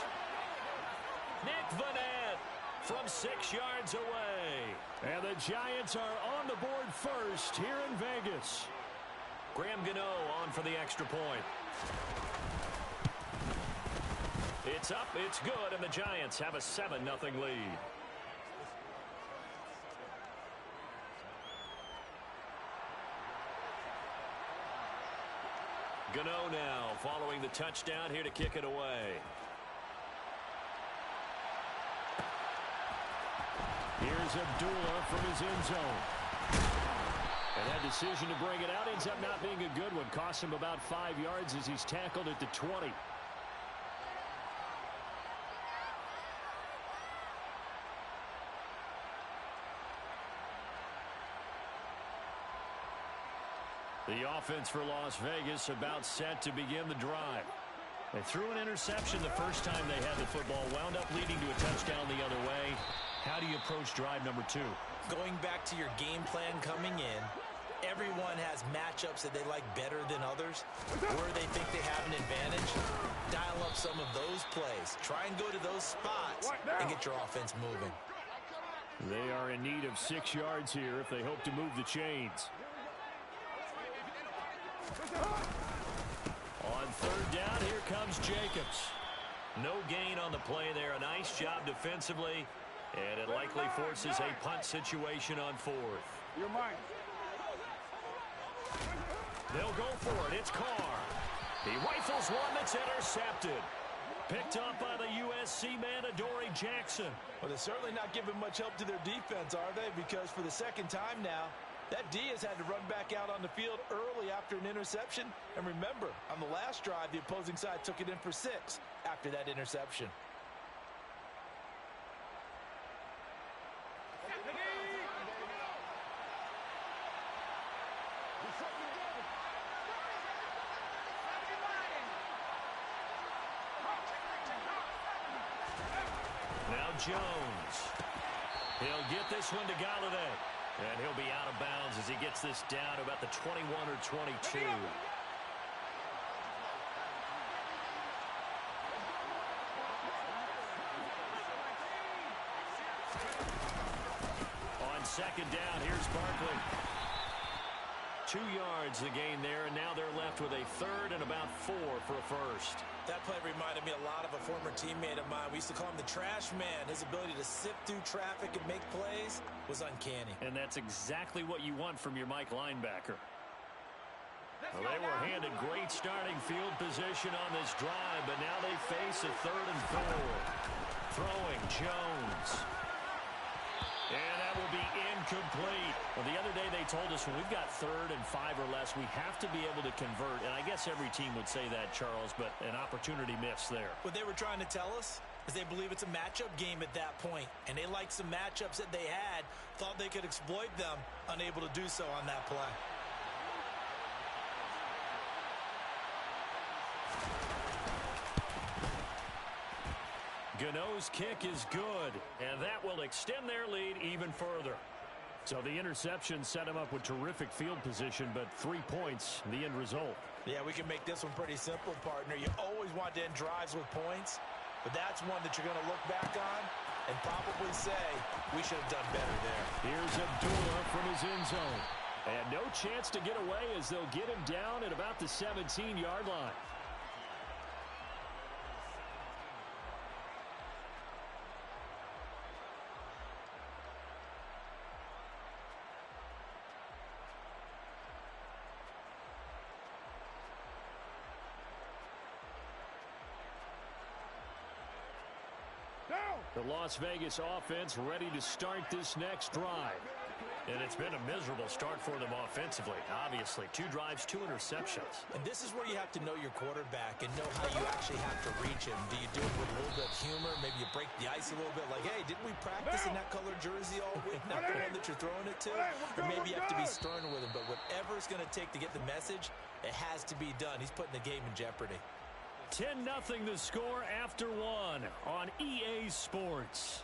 Nick Vanette from 6 yards away. And the Giants are on the board first here in Vegas. Graham Gano on for the extra point. It's up, it's good, and the Giants have a 7-0 lead. Gano now following the touchdown here to kick it away. Here's Abdullah from his end zone. And that decision to bring it out ends up not being a good one. Costs him about 5 yards as he's tackled at the 20. The offense for Las Vegas about set to begin the drive. They threw an interception the first time they had the football, wound up leading to a touchdown the other way. How do you approach drive number 2? Going back to your game plan coming in, everyone has matchups that they like better than others, where they think they have an advantage. Dial up some of those plays. Try and go to those spots and get your offense moving. They are in need of 6 yards here if they hope to move the chains. On 3rd down, here comes Jacobs. No gain on the play there. A nice job defensively, and it likely forces a punt situation on 4th. You're mine. They'll go for it. It's Carr. He rifles one that's intercepted. Picked up by the USC man, Adoree Jackson. Well, they're certainly not giving much help to their defense, are they? Because for the second time now, that D has had to run back out on the field early after an interception. And remember, on the last drive, the opposing side took it in for 6 after that interception. Now Jones. He'll get this one to Galladay. And he'll be out of bounds as he gets this down to about the 21 or 22. On second down, here's Barkley. 2 yards the gain there, and now they're left with a third and about 4 for a first. That play reminded me a lot of a former teammate of mine. We used to call him the trash man. His ability to sift through traffic and make plays was uncanny. And that's exactly what you want from your Mike linebacker. Well, they were handed great starting field position on this drive, but now they face a 3rd and 4. Throwing Jones. And that will be incomplete. Well, the other day they told us when we've got 3rd and 5 or less, we have to be able to convert. And I guess every team would say that, Charles, but an opportunity missed there. What they were trying to tell us is they believe it's a matchup game at that point. And they liked some matchups that they had, thought they could exploit them, unable to do so on that play. Gano's kick is good, and that will extend their lead even further. So the interception set him up with terrific field position, but 3 points, the end result. Yeah, we can make this one pretty simple, partner. You always want to end drives with points, but that's one that you're going to look back on and probably say, we should have done better there. Here's Abdullah from his end zone. And no chance to get away as they'll get him down at about the 17-yard line. The Las Vegas offense ready to start this next drive. And it's been a miserable start for them offensively. Obviously, 2 drives, 2 interceptions. And this is where you have to know your quarterback and know how you actually have to reach him. Do you do it with a little bit of humor? Maybe you break the ice a little bit like, hey, didn't we practice in that colored jersey all week? Not the one that you're throwing it to? Or maybe you have to be stern with him. But whatever it's going to take to get the message, it has to be done. He's putting the game in jeopardy. 10-0 the score after 1 on EA Sports.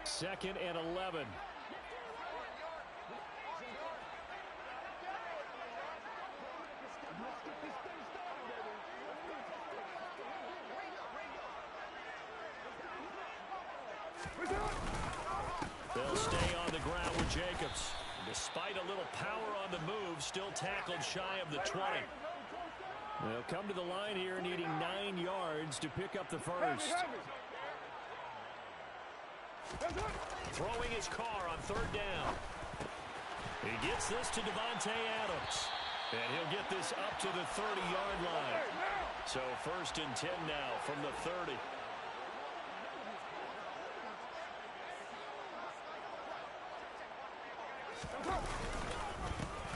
Second and 11. They'll stay on the ground with Jacobs. Despite a little power on the move, still tackled shy of the 20. They'll come to the line here needing 9 yards to pick up the first. Throwing his car on 3rd down. He gets this to Devontae Adams. And he'll get this up to the 30-yard line. So 1st and 10 now from the 30.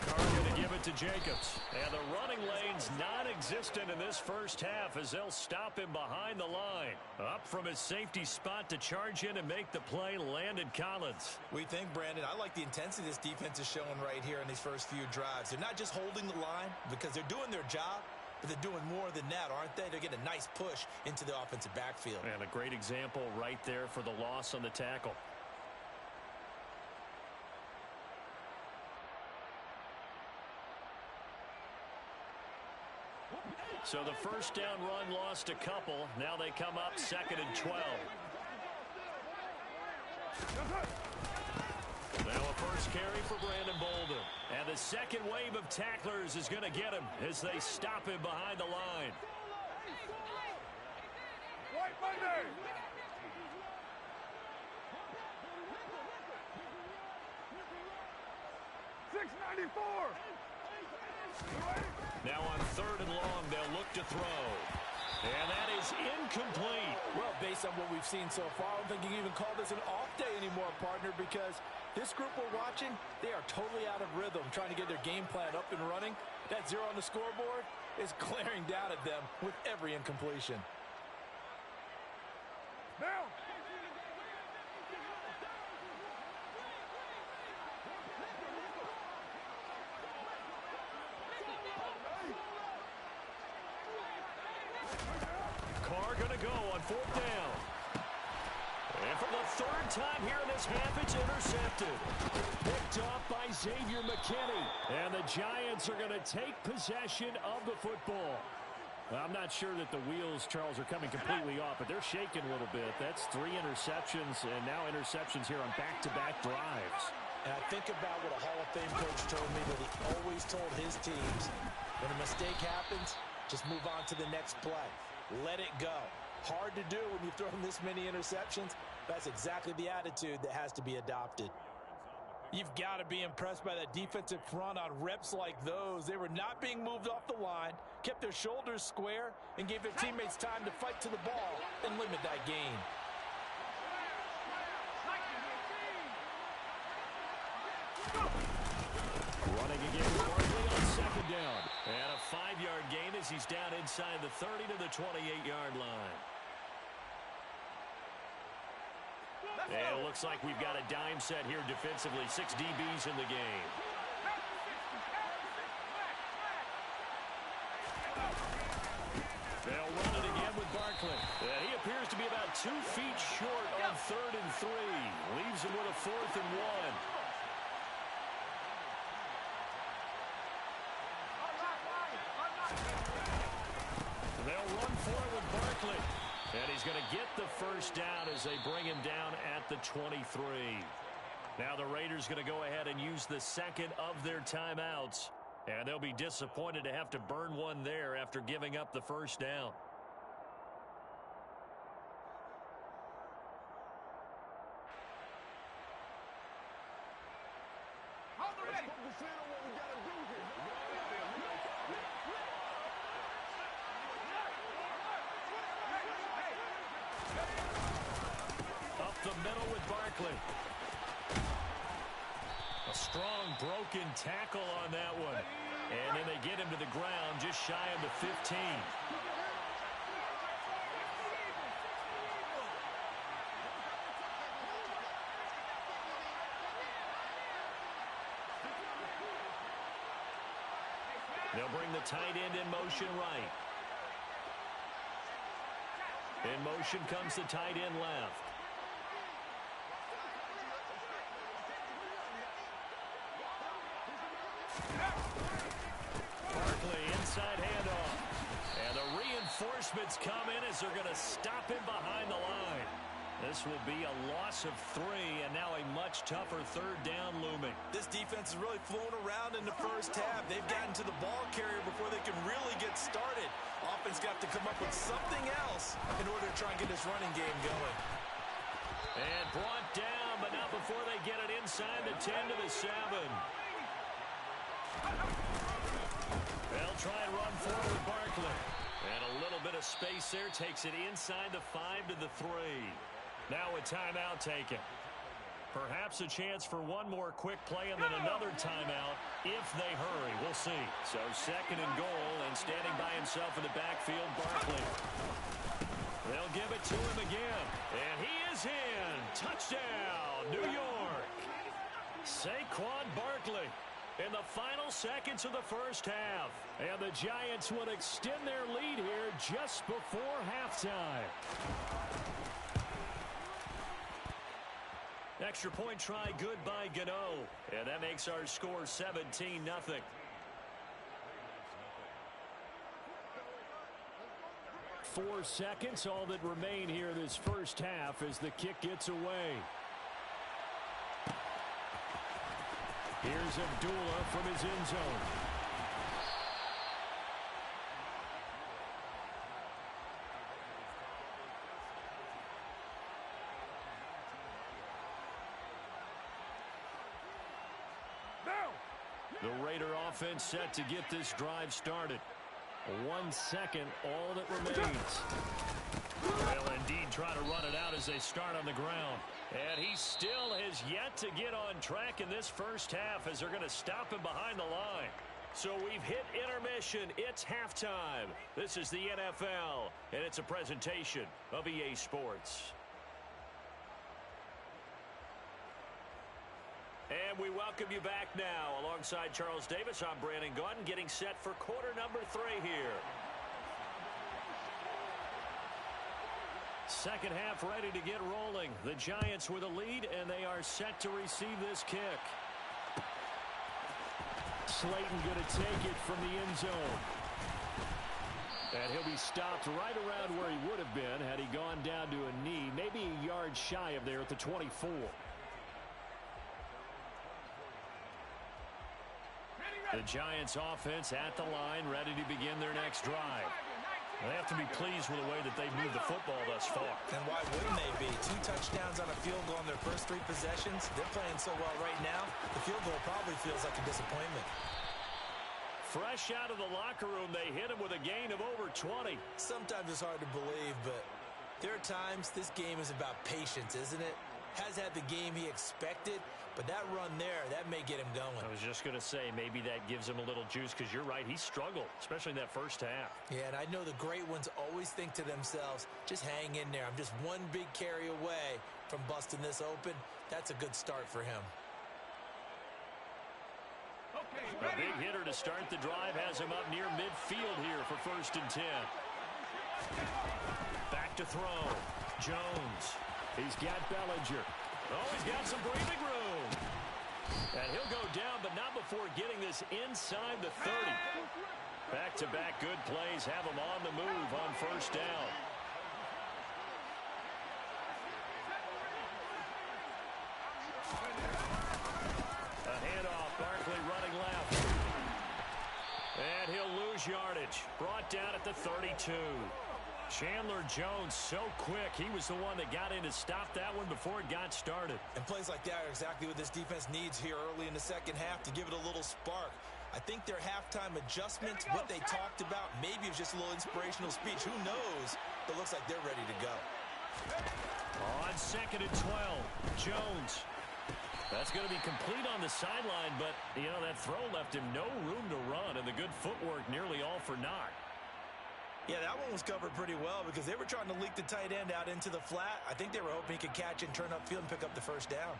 Carr going to give it to Jacobs. And the running lane's non-existent in this first half as they'll stop him behind the line. Up from his safety spot to charge in and make the play, Landon Collins. We think, Brandon, I like the intensity this defense is showing right here in these first few drives. They're not just holding the line because they're doing their job, but they're doing more than that, aren't they? They're getting a nice push into the offensive backfield. And a great example right there for the loss on the tackle. So the first down run lost a couple. Now they come up 2nd and 12. Now a first carry for Brandon Bolden. And the second wave of tacklers is going to get him as they stop him behind the line. White Monday. $6.94. Now on 3rd and long, they'll look to throw. And that is incomplete. Well, based on what we've seen so far, I don't think you can even call this an off day anymore, partner, because this group we're watching, they are totally out of rhythm, trying to get their game plan up and running. That 0 on the scoreboard, is glaring down at them with every incompletion. Now. Carr going to go on 4th down. And for the 3rd time here in this half, it's intercepted. Picked off by Xavier McKinney. And the Giants are going to take possession of the football. Well, I'm not sure that the wheels, Charles, are coming completely off, but they're shaking a little bit. That's 3 interceptions and now interceptions here on back-to-back drives. And I think about what a Hall of Fame coach told me that he always told his teams, when a mistake happens, just move on to the next play. Let it go. Hard to do when you've thrown this many interceptions. That's exactly the attitude that has to be adopted. You've got to be impressed by that defensive front on reps like those. They were not being moved off the line, kept their shoulders square, and gave their teammates time to fight to the ball and limit that gain. Running again, Barkley on 2nd down. And a 5-yard gain as he's down inside the 30 to the 28-yard line. And it looks like we've got a dime set here defensively. 6 DBs in the game. They'll run it again with Barkley. He appears to be about 2 feet short on 3rd and 3. Leaves him with a 4th and 1. They'll run for it with Barkley. And he's going to get the 1st down as they bring him down at the 23. Now the Raiders going to go ahead and use the 2nd of their timeouts. And they'll be disappointed to have to burn one there after giving up the 1st down. Up the middle with Barkley. A strong broken tackle on that one. And then they get him to the ground just shy of the 15. They'll bring the tight end in motion right. In motion comes the tight end left. Barkley inside handoff. And the reinforcements come in as they're going to stop him behind the line. This will be a loss of 3, and now a much tougher 3rd down looming. This defense has really flown around in the first half. They've gotten to the ball carrier before they can really get started. Offense got to come up with something else in order to try and get this running game going. And brought down, but not before they get it inside the 10 to the 7. They'll try and run forward Barkley. And a little bit of space there takes it inside the 5 to the 3. Now a timeout taken. Perhaps a chance for one more quick play and then another timeout if they hurry. We'll see. So 2nd and goal, and standing by himself in the backfield, Barkley. They'll give it to him again. And he is in. Touchdown, New York. Saquon Barkley in the final seconds of the first half. And the Giants would extend their lead here just before halftime. Extra point try good by Gano. And that makes our score 17-0. 4 seconds, all that remain here this first half as the kick gets away. Here's Abdullah from his end zone. The Raider offense set to get this drive started. 1 second, all that remains. They'll indeed try to run it out as they start on the ground. And he still has yet to get on track in this first half as they're going to stop him behind the line. So we've hit intermission. It's halftime. This is the NFL, and it's a presentation of EA Sports. And we welcome you back now. Alongside Charles Davis, I'm Brandon Gaudin, getting set for quarter number 3 here. Second half ready to get rolling. The Giants with a lead, and they are set to receive this kick. Slayton going to take it from the end zone. And he'll be stopped right around where he would have been had he gone down to a knee, maybe a yard shy of there at the 24. The Giants offense at the line, ready to begin their next drive. They have to be pleased with the way that they've moved the football thus far. And why wouldn't they be? 2 touchdowns on a field goal on their first 3 possessions. They're playing so well right now, the field goal probably feels like a disappointment. Fresh out of the locker room, they hit him with a gain of over 20. Sometimes it's hard to believe, but there are times this game is about patience, isn't it? Has had the game he expected, but that run there, that may get him going. I was just going to say, maybe that gives him a little juice, because you're right, he struggled, especially in that first half. Yeah, and I know the great ones always think to themselves, just hang in there. I'm just one big carry away from busting this open. That's a good start for him. A big hitter to start the drive has him up near midfield here for 1st and 10. Back to throw. Jones. He's got Bellinger. Oh, he's got some breathing room. And he'll go down, but not before getting this inside the 30. Back-to-back good plays have him on the move on 1st down. A handoff, Barkley running left. And he'll lose yardage. Brought down at the 32. Chandler Jones so quick. He was the one that got in to stop that one before it got started. And plays like that are exactly what this defense needs here early in the second half to give it a little spark. I think their halftime adjustments, what they talked about, maybe it was just a little inspirational speech. Who knows? But looks like they're ready to go. On 2nd and 12, Jones. That's going to be complete on the sideline, but, you know, that throw left him no room to run, and the good footwork nearly all for naught. Yeah, that one was covered pretty well because they were trying to leak the tight end out into the flat. I think they were hoping he could catch it and turn upfield and pick up the 1st down.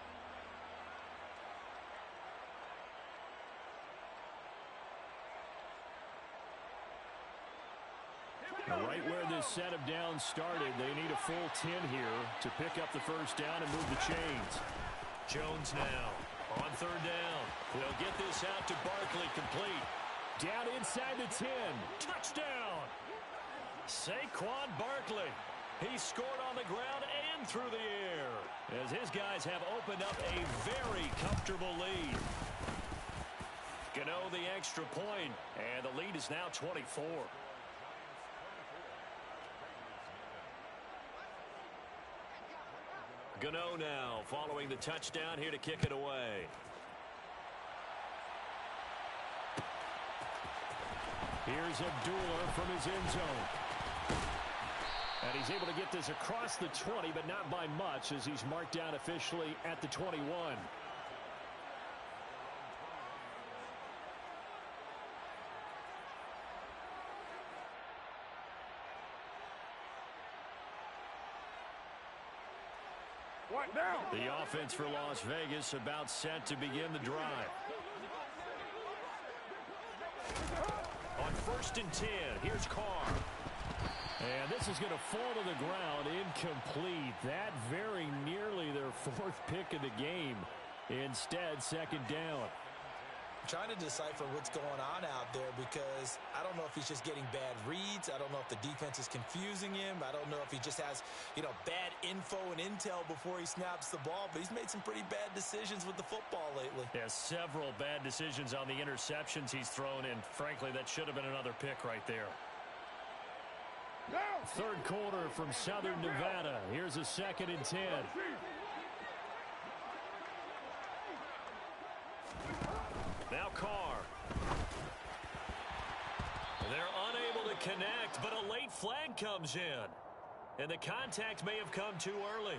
Right where this set of downs started, they need a full 10 here to pick up the 1st down and move the chains. Jones now on 3rd down. They'll get this out to Barkley, complete. Down inside the 10. Touchdown! Saquon Barkley. He scored on the ground and through the air as his guys have opened up a very comfortable lead. Gano the extra point, and the lead is now 24. Gano now following the touchdown here to kick it away. Here's Abdullah from his end zone. And he's able to get this across the 20, but not by much as he's marked down officially at the 21. What now? The offense for Las Vegas about set to begin the drive. On 1st and 10, here's Carr. And this is going to fall to the ground incomplete. That very nearly their 4th pick of the game. Instead, 2nd down. I'm trying to decipher what's going on out there because I don't know if he's just getting bad reads. I don't know if the defense is confusing him. I don't know if he just has, you know, bad info and intel before he snaps the ball. But he's made some pretty bad decisions with the football lately. Yeah, several bad decisions on the interceptions he's thrown in. Frankly, that should have been another pick right there. 3rd quarter from Southern Nevada. Here's a 2nd and 10. Now Carr. They're unable to connect, but a late flag comes in. And the contact may have come too early.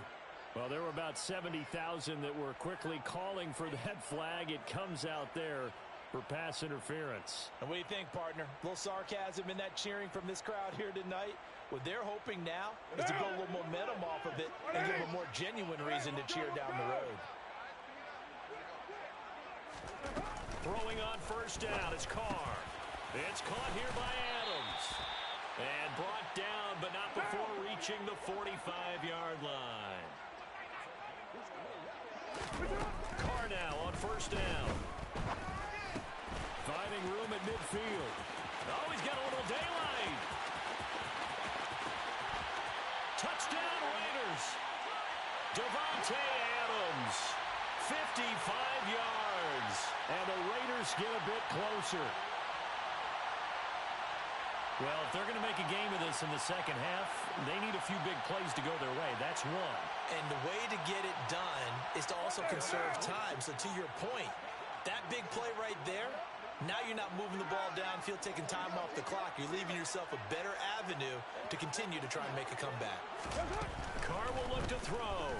Well, there were about 70,000 that were quickly calling for that flag. It comes out there. for pass interference. And what do you think, partner? A little sarcasm in that cheering from this crowd here tonight. What they're hoping now is to build a little momentum off of it and give them a more genuine reason to cheer down the road. Throwing on first down, it's Carr. It's caught here by Adams. And brought down, but not before reaching the 45-yard line. Carr now on first down. Finding room at midfield. Oh, he's got a little daylight. Touchdown Raiders. Devontae Adams. 55 yards. And the Raiders get a bit closer. Well, if they're going to make a game of this in the second half, they need a few big plays to go their way. That's one. And the way to get it done is to also conserve time. So to your point, that big play right there, now you're not moving the ball downfield, taking time off the clock. You're leaving yourself a better avenue to continue to try and make a comeback. Carr will look to throw.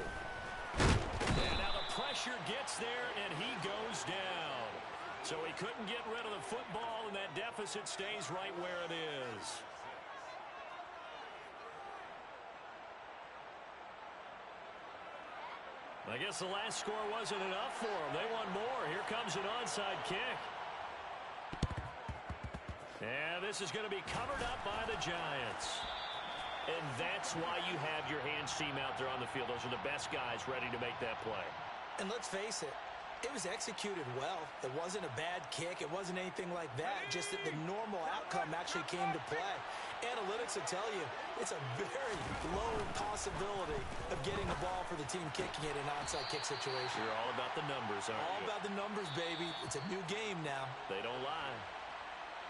And now the pressure gets there, and he goes down. So he couldn't get rid of the football, and that deficit stays right where it is. I guess the last score wasn't enough for them. They want more. Here comes an onside kick. And this is going to be covered up by the Giants. And that's why you have your hands team out there on the field. Those are the best guys ready to make that play. And let's face it, it was executed well. It wasn't a bad kick. It wasn't anything like that. Just that the normal outcome actually came to play. Analytics will tell you it's a very low possibility of getting the ball for the team kicking it in an onside kick situation. You're all about the numbers, aren't you? All about the numbers, baby. It's a new game now. They don't lie.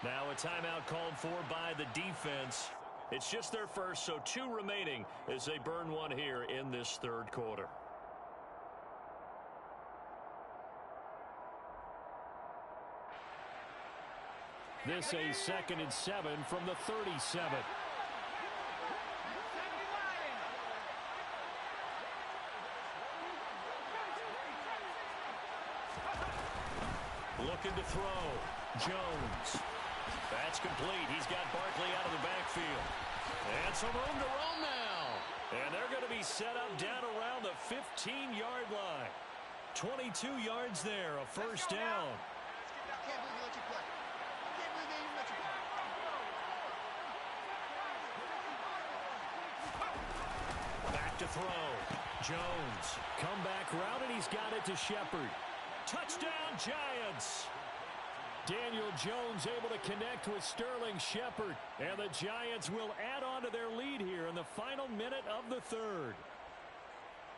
Now a timeout called for by the defense. It's just their first, so 2 remaining as they burn one here in this third quarter. This a 2nd and 7 from the 37. Looking to throw. Jones. That's complete. He's got Barkley out of the backfield. And some room to roam now. And they're going to be set up down around the 15-yard line. 22 yards there, a first down. Back to throw. Jones. Comeback route, and he's got it to Shepard. Touchdown, Giants. Daniel Jones able to connect with Sterling Shepard. And the Giants will add on to their lead here in the final minute of the third.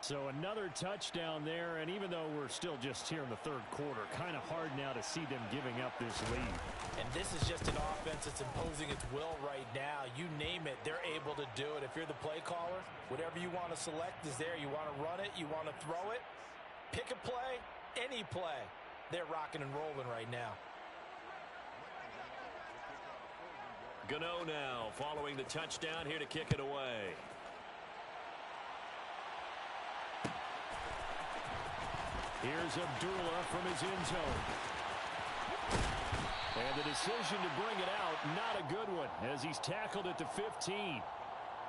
So another touchdown there, and even though we're still just here in the third quarter, kind of hard now to see them giving up this lead. And this is just an offense that's imposing its will right now. You name it, they're able to do it. If you're the play caller, whatever you want to select is there. You want to run it, you want to throw it, pick a play, any play. They're rocking and rolling right now. Gano now following the touchdown here to kick it away. Here's Abdullah from his end zone. And the decision to bring it out, not a good one, as he's tackled at the 15.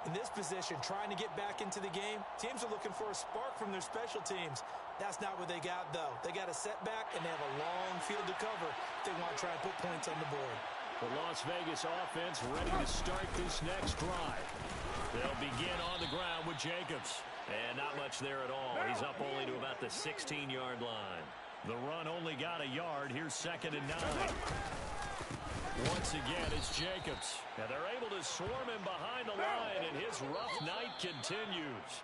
In this position, trying to get back into the game, teams are looking for a spark from their special teams. That's not what they got, though. They got a setback, and they have a long field to cover if they want to try and put points on the board. The Las Vegas offense ready to start this next drive. They'll begin on the ground with Jacobs. And not much there at all. He's up only to about the 16-yard line. The run only got a yard. Here's 2nd and 9. Once again, it's Jacobs. Now they're able to swarm him behind the line, and his rough night continues.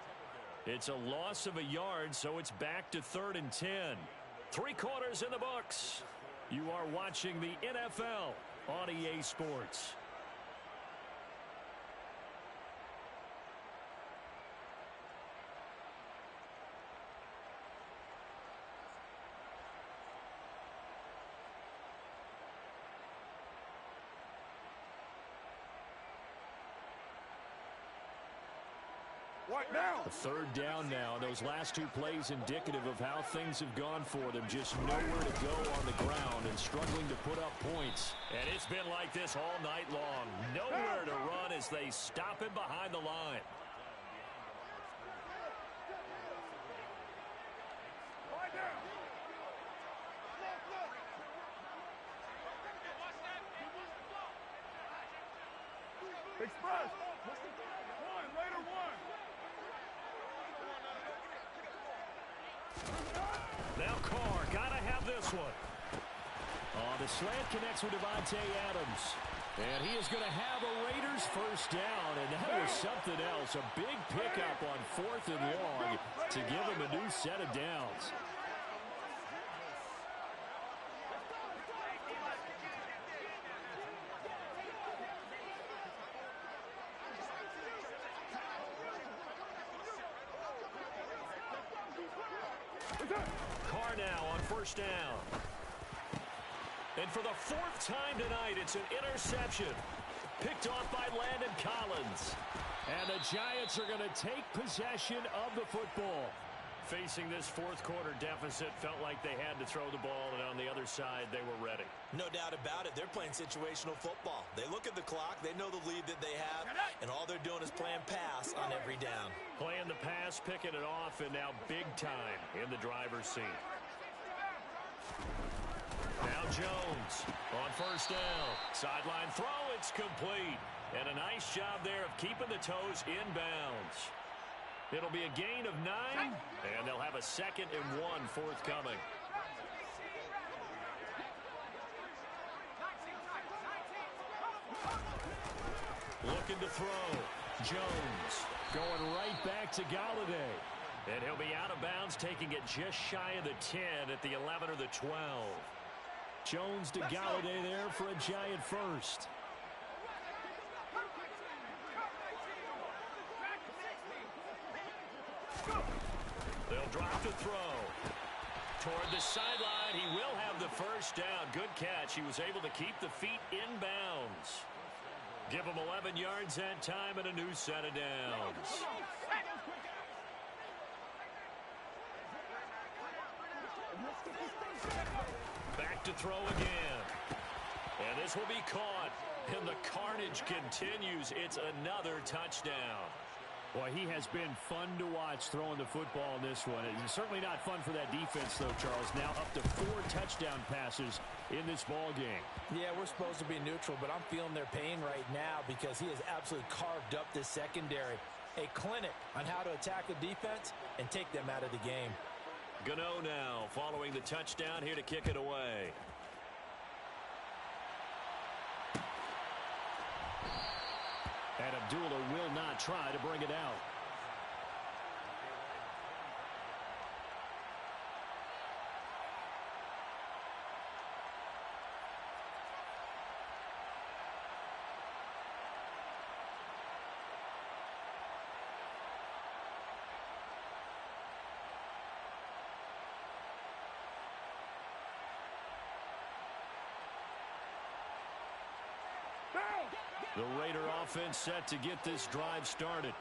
It's a loss of a yard, so it's back to 3rd and 10. 3 quarters in the books. You are watching the NFL on EA Sports. What now? A third down now. Those last two plays indicative of how things have gone for them. Just nowhere to go on the ground and struggling to put up points. And it's been like this all night long. Nowhere to run as they stop him behind the line. Express. One, later one. Now Carr, gotta have this one. The slant connects with Devontae Adams. And he is going to have a Raiders first down. And that was something else. A big pickup on 4th and long to give him a new set of downs. Carr now on first down. And for the 4th time tonight, it's an interception. Picked off by Landon Collins. And the Giants are going to take possession of the football. Facing this 4th quarter deficit, felt like they had to throw the ball, and on the other side, they were ready. No doubt about it. They're playing situational football. They look at the clock. They know the lead that they have, and all they're doing is playing pass on every down. Playing the pass, picking it off, and now big time in the driver's seat. Now Jones on first down. Sideline throw, it's complete. And a nice job there of keeping the toes inbounds. It'll be a gain of 9, and they'll have a 2nd and 1 forthcoming. Looking to throw. Jones going right back to Galladay. And he'll be out of bounds, taking it just shy of the 10 at the 11 or the 12. Jones to Galladay there for a Giant first. They'll drop the throw. Toward the sideline, he will have the first down. Good catch. He was able to keep the feet inbounds. Give him 11 yards that time and a new set of downs. Back to throw again. And this will be caught. And the carnage continues. It's another touchdown. Boy, he has been fun to watch throwing the football in this one. It's certainly not fun for that defense, though, Charles. Now up to 4 touchdown passes in this ball game. Yeah, we're supposed to be neutral, but I'm feeling their pain right now because he has absolutely carved up this secondary. A clinic on how to attack a defense and take them out of the game. Gano now following the touchdown here to kick it away. And Abdullah will not try to bring it out. The Raider offense set to get this drive started.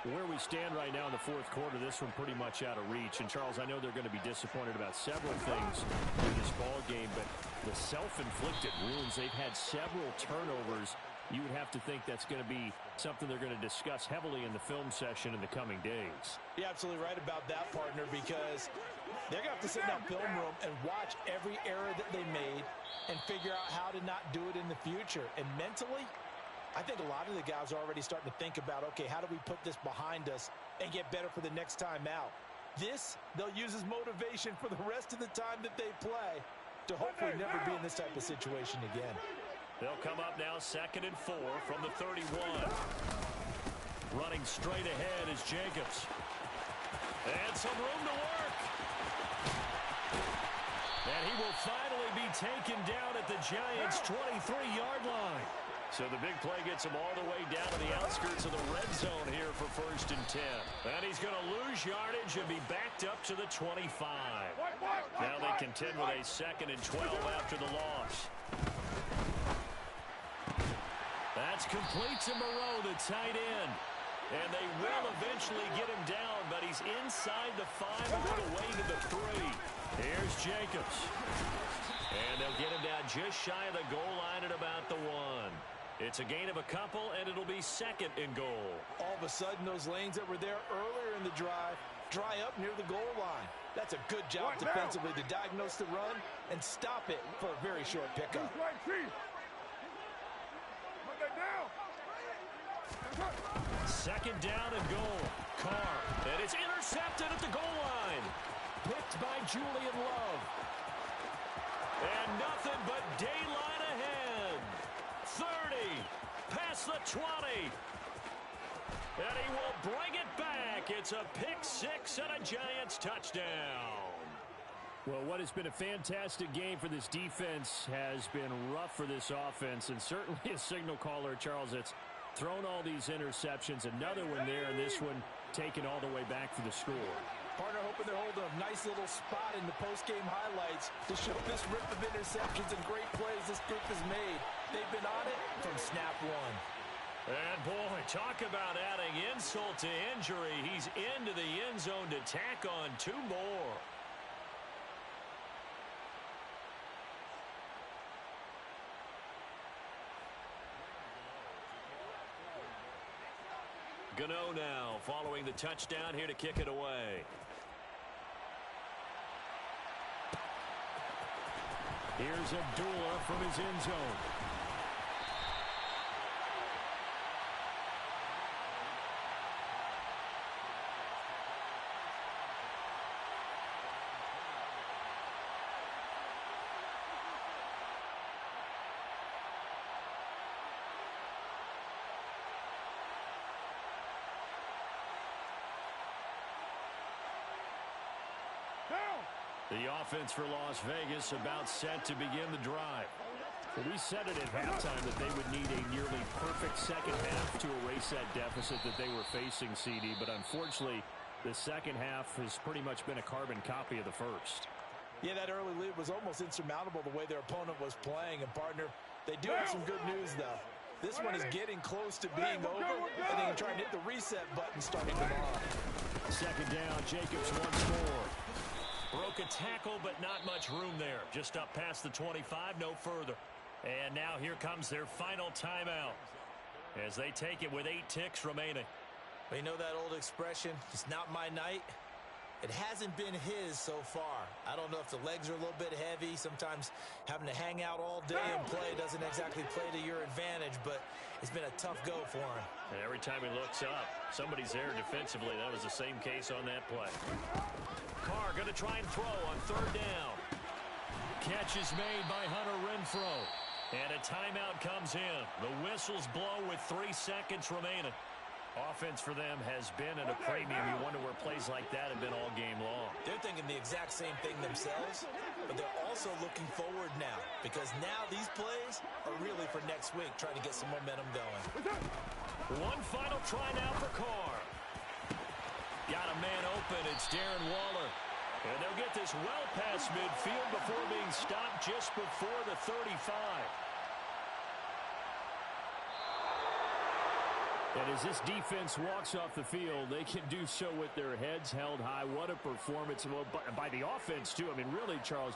Where we stand right now in the 4th quarter, this one pretty much out of reach. And, Charles, I know they're going to be disappointed about several things in this ball game, but the self-inflicted wounds, they've had several turnovers. You would have to think that's going to be something they're going to discuss heavily in the film session in the coming days. You're absolutely right about that, partner, because they're going to have to sit in that film room and watch every error that they made and figure out how to not do it in the future. And mentally, I think a lot of the guys are already starting to think about, okay, how do we put this behind us and get better for the next time out? This, they'll use as motivation for the rest of the time that they play to hopefully never be in this type of situation again. They'll come up now 2nd and 4 from the 31. Running straight ahead is Jacobs. And some room to work. And he will finally be taken down at the Giants' 23-yard line. So the big play gets him all the way down to the outskirts of the red zone here for 1st and 10. And he's going to lose yardage and be backed up to the 25. Now they contend with a 2nd and 12 after the loss. That's complete to Moreau, the tight end. And they will will eventually get him down, but he's inside the 5 all the way to the 3. Here's Jacobs. And they'll get him down just shy of the goal line at about the 1. It's a gain of a couple, and it'll be 2nd and goal. All of a sudden, those lanes that were there earlier in the drive dry up near the goal line. That's a good job defensively to diagnose the run and stop it for a very short pickup. Second down and goal. Carr. And it's intercepted at the goal line. Picked by Julian Love. And nothing but daylight ahead. 30. Past the 20. And he will bring it back. It's a pick 6 and a Giants touchdown. Well, what has been a fantastic game for this defense has been rough for this offense, and certainly a signal caller, Charles, that's thrown all these interceptions. Another one there, and this one taken all the way back for the score. Partner hoping they're holding a nice little spot in the post-game highlights to show this rip of interceptions and great plays this group has made. They've been on it from snap 1. And, boy, talk about adding insult to injury. He's into the end zone to tack on 2 more. Gano now following the touchdown here to kick it away. Here's Abdullah from his end zone. The offense for Las Vegas about set to begin the drive. Well, we said it at halftime that they would need a nearly perfect second half to erase that deficit that they were facing, CD. But unfortunately, the second half has pretty much been a carbon copy of the first. Yeah, that early lead was almost insurmountable the way their opponent was playing. And, partner, they do have some good news, though. This one is getting close to being over, and they can try and hit the reset button starting tomorrow. Second down, Jacobs once more. Broke a tackle, but not much room there. Just up past the 25, no further. And now here comes their final timeout as they take it with 8 ticks remaining. Well, you know that old expression, it's not my night? It hasn't been his so far. I don't know if the legs are a little bit heavy. Sometimes having to hang out all day and play doesn't exactly play to your advantage, but it's been a tough go for him. And every time he looks up, somebody's there defensively. That was the same case on that play. Carr going to try and throw on 3rd down. Catch is made by Hunter Renfrow. And a timeout comes in. The whistles blow with 3 seconds remaining. Offense for them has been at a premium. You wonder where plays like that have been all game long. They're thinking the exact same thing themselves, but they're also looking forward now because now these plays are really for next week, trying to get some momentum going. One final try now for Carr. Got a man open. It's Darren Waller. And they'll get this well past midfield before being stopped just before the 35. And as this defense walks off the field, they can do so with their heads held high. What a performance by the offense, too. I mean, really, Charles,